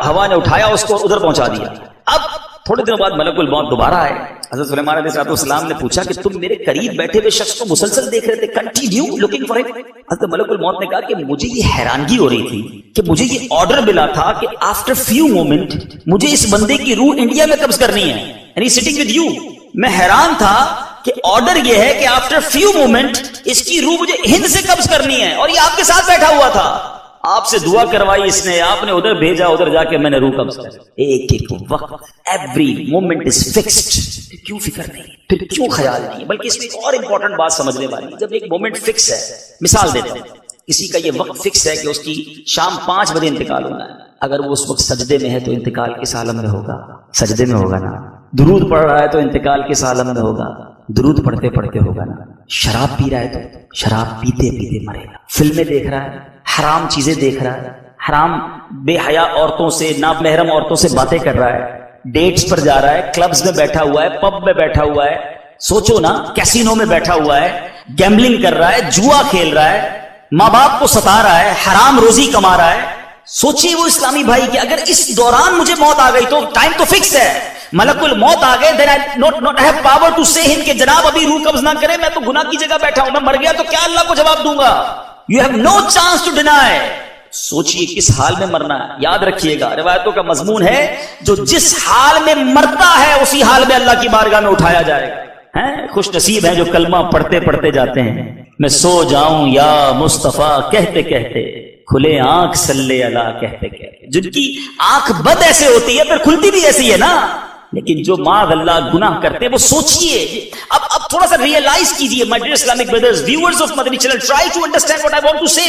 ہوا نے اٹھایا اس کو ادھر پہنچا دیا. اب تھوڑے دنوں بعد ملک الموت دوبارہ آئے. حضرت سلیمان علیہ السلام نے پوچھا کہ تم میرے قریب بیٹھے ہوئے شخص کو مسلسل دیکھ رہے تھے، کنٹینیو لوکنگ فار ہم؟ حضرت ملک الموت نے کہا کہ مجھے یہ حیرانگی ہو رہی تھی کہ مجھے یہ آرڈر ملا تھا کہ آفٹر فیو مومنٹ مجھے اس بندے کی روح انڈیا میں قبض کرنی ہے، یعنی سٹنگ ود یو. میں حیران تھا کہ آرڈر یہ ہے کہ آفٹر فیو مومنٹ اس کی روح مجھے ہند سے قبض کرنی ہے، اور یہ آپ کے ساتھ بیٹھا ہوا تھا. آپ سے دعا کروائی اس نے، آپ نے ادھر بھیجا، ادھر جا کے میں نے روح قبض کر. ایک ایک وقت ایوری مومنٹ از فکسڈ. کیوں فکر نہیں، پھر کیوں خیال نہیں؟ بلکہ اس میں ایک اور امپورٹنٹ بات سمجھنے والی، جب ایک مومنٹ فکس ہے، مثال دیتا ہوں، کسی کا یہ وقت فکس ہے کہ اس کی شام 5 بجے انتقال ہونا ہے، اگر وہ اس وقت سجدے میں ہے تو انتقال کس عالم میں ہوگا؟ سجدے میں ہوگا نا. درود پڑھ رہا ہے تو انتقال کس عالم میں ہوگا؟ درود پڑھتے پڑھتے ہوگا نا. شراب پی رہا ہے تو شراب پیتے پیتے مرے گا. فلمیں دیکھ رہا ہے، حرام چیزیں دیکھ رہا ہے، حرام بے حیا عورتوں سے، نامحرم عورتوں سے باتیں کر رہا ہے، ڈیٹس پر جا رہا ہے، کلبز میں بیٹھا ہوا ہے، پب میں بیٹھا ہوا ہے، سوچو نا کیسینو میں بیٹھا ہوا ہے، گیمبلنگ کر رہا ہے، جوا کھیل رہا ہے، ماں باپ کو ستا رہا ہے، حرام روزی کما رہا ہے. سوچیے وہ اسلامی بھائی کہ اگر اس دوران مجھے موت آ گئی تو ٹائم تو فکس ہے، ملک الموت آ گئے، then I not have power to say him کہ جناب ابھی روح قبض نہ کرے، میں تو گناہ کی جگہ بیٹھا ہوں، میں مر گیا تو کیا اللہ کو جواب دوں گا؟ You have no chance to deny. سوچئے کس حال میں مرنا ہے. یاد رکھیے گا روایتوں کا مضمون ہے جو جس حال میں مرتا ہے اسی حال میں اللہ کی بارگاہ میں اٹھایا جائے گا. ہیں خوش نصیب ہیں جو کلمہ پڑھتے پڑھتے جاتے ہیں. میں سو جاؤں یا مصطفیٰ کہتے کہتے, کھلے آنکھ صلی اللہ کہتے کہتے. جن کی آنکھ بد ایسے ہوتی ہے پھر کھلتی بھی ایسی ہے نا, لیکن جو معاذ اللہ گناہ کرتے ہیں وہ سوچئے. اب تھوڑا سا ریئلائز کیجئے my dear Islamic brothers, viewers of Madani channel, try to understand what I want to say.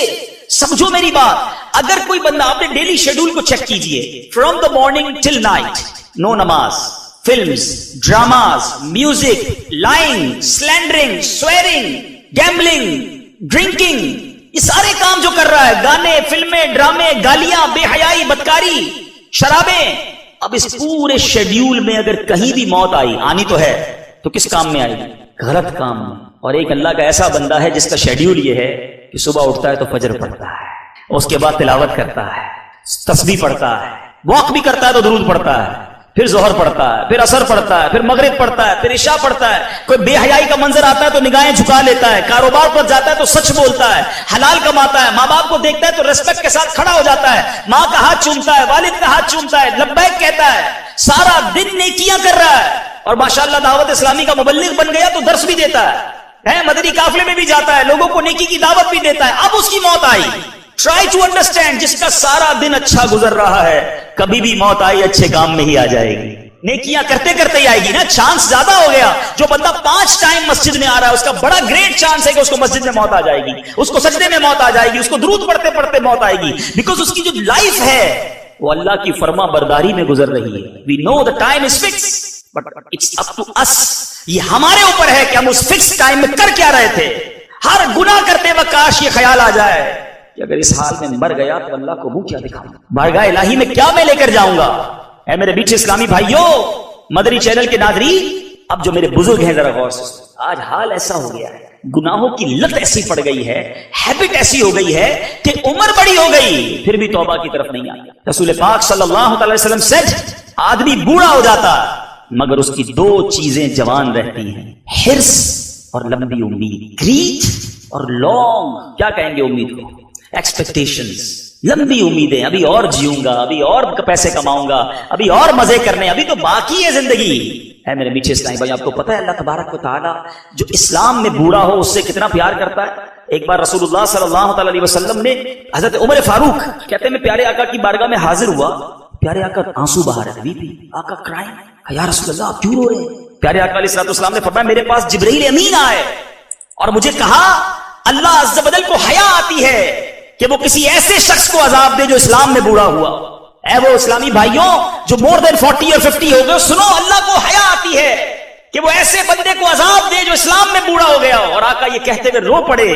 سمجھو میری بات. اگر کوئی بندہ اپنے ڈیلی شیڈول کو چیک کیجئے, from the morning till night, no namaz, films, dramas, music, lying, slandering, swearing, gambling, drinking, یہ سارے کام جو کر رہا ہے, گانے, فلمیں, ڈرامے, گالیاں, بے حیائی, بدکاری, شرابیں. اب اس پورے شیڈیول میں اگر کہیں بھی موت آئی, آنی تو ہے, تو کس کام میں آئے گی؟ غلط کام میں. اور ایک اللہ کا ایسا بندہ ہے جس کا شیڈیول یہ ہے کہ صبح اٹھتا ہے تو فجر پڑھتا ہے, اس کے بعد تلاوت کرتا ہے, تسبیح پڑھتا ہے, واک بھی کرتا ہے تو درود پڑھتا ہے, پھر ظہر پڑھتا ہے, پھر عصر پڑھتا ہے, پھر مغرب پڑھتا ہے, پھر عشاء پڑھتا ہے. کوئی بے حیائی کا منظر آتا ہے تو نگاہیں جھکا لیتا ہے, کاروبار پر جاتا ہے تو سچ بولتا ہے, حلال کماتا ہے, ماں باپ کو دیکھتا ہے تو ریسپیکٹ کے ساتھ کھڑا ہو جاتا ہے, ماں کا ہاتھ چومتا ہے, والد کا ہاتھ چومتا ہے, لبیک کہتا ہے, سارا دن نیکیاں کر رہا ہے. اور ماشاءاللہ دعوت اسلامی کا مبلغ بن گیا تو درس بھی دیتا ہے, مدنی قافلے میں بھی جاتا ہے, لوگوں کو نیکی کی دعوت بھی دیتا ہے. اب اس کی موت آئی. ٹرائی ٹو انڈرسٹینڈ, جس کا سارا دن اچھا گزر رہا ہے, کبھی بھی موت آئی اچھے کام میں ہی آ جائے گی, نیکیاں کرتے کرتے ہی آئے گی نا. چانس زیادہ ہو گیا. جو بندہ 5 ٹائم مسجد میں آ رہا ہے اس کا بڑا گریٹ چانس ہے کہ اس کو مسجد میں موت آ جائے گی, اس کو سجدے میں موت آ جائے گی, اس کو درود پڑھتے پڑھتے موت آئے گی, بیکاز اس کی جو لائف ہے وہ اللہ کی فرما برداری میں گزر رہی ہے. We know the time is fixed, but it's up to us. یہ ہمارے اوپر ہے کہ ہم اس فکس ٹائم میں کر کیا رہے تھے. ہر گناہ کرتے وقت کاش یہ خیال آ جائے کہ اگر اس حال میں مر گیا تو اللہ کو منہ کیا دکھاؤں, بارگاہ الہی میں کیا میں لے کر جاؤں گا. اے میرے میٹھے اسلامی بھائیوں, مدنی چینل کے ناظرین, اب جو میرے بزرگ ہیں ذرا غور سے, آج حال ایسا ہو گیا ہے, گناہوں کی لت ایسی پڑ گئی ہے, ہیبٹ ایسی ہو گئی ہے کہ عمر بڑی ہو گئی پھر بھی توبہ کی طرف نہیں آئی. رسول پاک صلی اللہ علیہ وسلم سیڈ, آدمی بوڑھا ہو جاتا مگر اس کی 2 چیزیں جوان رہتی ہیں, حرص اور لمبی امید. گریڈ اور لانگ, کیا کہیں گے امید کو, ایکسپیکٹیشنز, لمبی امیدیں. ابھی اور جیوں گا, ابھی اور پیسے کماؤں گا, ابھی اور مزے کرنے, ابھی تو باقی ہے زندگی. ہے میرے میٹھے اسلامی بھائی, آپ کو پتہ ہے اللہ تبارک و تعالیٰ جو اسلام میں بوڑھا ہو اس سے کتنا پیار کرتا ہے. ایک بار رسول اللہ صلی اللہ علیہ وسلم نے حضرت عمر فاروق کہتے ہیں میں پیارے آقا کی بارگاہ میں حاضر ہوا, پیارے آقا آنسو بہا رہے تھے, آقا کرائیں, یا رسول اللہ آپ کیوں رو رہے ہیں. پیارے آقا علیہ السلام نے فرمایا میرے پاس جبرائیل امین آئے اور مجھے کہا اللہ عز و جل کو حیا آتی ہے کہ وہ کسی ایسے شخص کو عذاب دے جو اسلام میں بوڑھا ہوا. اے وہ اسلامی بھائیوں جو مور دین 40 اور 50 ہو گئے, سنو اللہ کو حیا آتی ہے کہ وہ ایسے بندے کو عذاب دے جو اسلام میں بوڑھا ہو گیا. اور آقا یہ کہتے ہوئے رو پڑے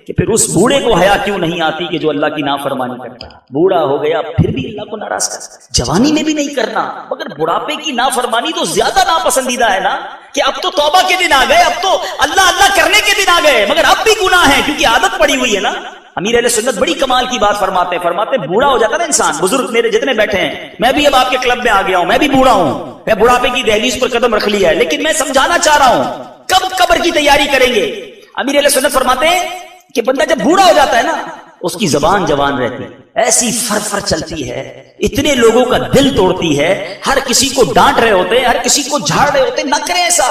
کہ پھر اس بوڑھے کو حیا کیوں نہیں آتی کہ جو اللہ کی نافرمانی کرتا, بوڑھا ہو گیا پھر بھی اللہ کو ناراض کرتا. جوانی میں بھی نہیں کرنا, مگر بڑھاپے کی نافرمانی تو زیادہ ناپسندیدہ ہے نا, کہ اب تو توبہ کے دن آ گئے, اب تو اللہ اللہ کرنے کے دن آ گئے, مگر اب بھی گناہ ہے کیونکہ عادت پڑی ہوئی ہے نا. امیر اہل سنت بڑی کمال کی بات فرماتے ہیں بوڑھا ہو جاتا نا انسان. بزرگ میرے جتنے بیٹھے ہیں, میں بھی اب آپ کے کلب میں آ گیا ہوں, میں بھی بوڑھا ہوں, میں بڑھاپے کی دہلیز پر قدم رکھ لیا ہے, لیکن میں سمجھانا چاہ رہا ہوں کب قبر کی تیاری کریں گے. امیر اہل سنت فرماتے ہیں کہ بندہ جب بوڑھا ہو جاتا ہے نا اس کی زبان جوان رہتی ہے, ایسی فر چلتی ہے, اتنے لوگوں کا دل توڑتی ہے, ہر کسی کو ڈانٹ رہے ہوتے ہیں, ہر کسی کو جھاڑ رہے ہوتے ہیں. نہ کریں ایسا.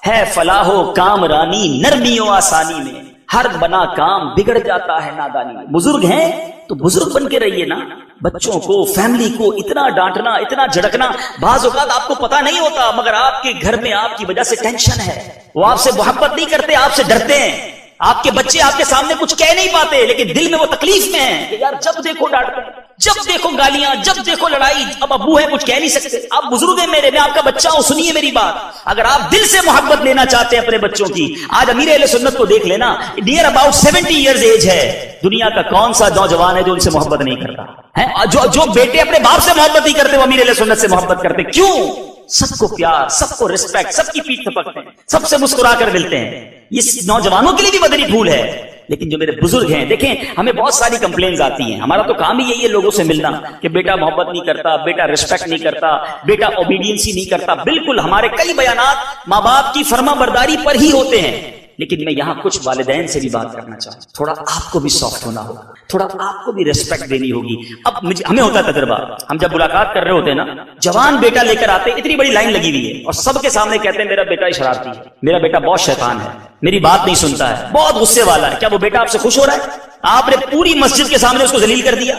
ہے فلاح و کامرانی نرمی و آسانی میں, ہر بنا کام بگڑ جاتا ہے نادانی میں. بزرگ ہیں تو بزرگ بن کے رہیے نا. بچوں کو, فیملی کو اتنا ڈانٹنا, اتنا جھڑکنا, بعض اوقات آپ کو پتا نہیں ہوتا مگر آپ کے گھر میں آپ کی وجہ سے ٹینشن ہے. وہ آپ سے محبت نہیں کرتے, آپ سے ڈرتے ہیں. آپ کے بچے آپ کے سامنے کچھ کہہ نہیں پاتے لیکن دل میں وہ تکلیف میں ہیں کہ یار جب دیکھو ڈانٹتے, جب دیکھو گالیاں, جب دیکھو لڑائی. اب ابو ہے کچھ کہہ نہیں سکتے, آپ بزرگ ہیں میرے, میں آپ کا بچہ ہوں, سنیے میری بات. اگر آپ دل سے محبت لینا چاہتے ہیں اپنے بچوں کی, آج امیر اہل سنت کو دیکھ لینا, نیئر اباؤٹ 70 ایئرز ایج ہے. دنیا کا کون سا نوجوان ہے جو ان سے محبت نہیں کرتا ہے؟ جو بیٹے اپنے باپ سے محبت نہیں کرتے وہ امیر اہل سنت سے محبت کرتے. کیوں؟ سب کو پیار, سب کو ریسپیکٹ, سب کی پیٹھ تھپکتے ہیں, سب سے مسکرا کر ملتے ہیں. یہ نوجوانوں کے لیے بھی مدنی پھول ہے. لیکن جو میرے بزرگ ہیں, دیکھیں ہمیں بہت ساری کمپلینز آتی ہیں, ہمارا تو کام ہی یہی ہے لوگوں سے ملنا کہ بیٹا محبت نہیں کرتا, بیٹا ریسپیکٹ نہیں کرتا, بیٹا اوبیڈینسی نہیں کرتا. بالکل ہمارے کئی بیانات ماں باپ کی فرما برداری پر ہی ہوتے ہیں, لیکن میں یہاں کچھ والدین سے بھی بات کرنا چاہوں، تھوڑا آپ کو بھی سافٹ ہونا ہوگا، تھوڑا آپ کو بھی ریسپیکٹ دینی ہوگی۔ اب ہمیں ہوتا ہے تجربہ، ہم جب ملاقات کر رہے ہوتے ہیں نا، جوان بیٹا لے کر آتے، اتنی بڑی لائن لگی ہوئی ہے اور سب کے سامنے کہتے ہیں میرا بیٹا شرارتی ہے، میرا بیٹا بہت شیطان ہے، میری بات نہیں سنتا ہے، بہت غصے والا ہے۔ کیا وہ بیٹا آپ سے خوش ہو رہا ہے؟ آپ نے پوری مسجد کے سامنے اس کو ذلیل کر دیا،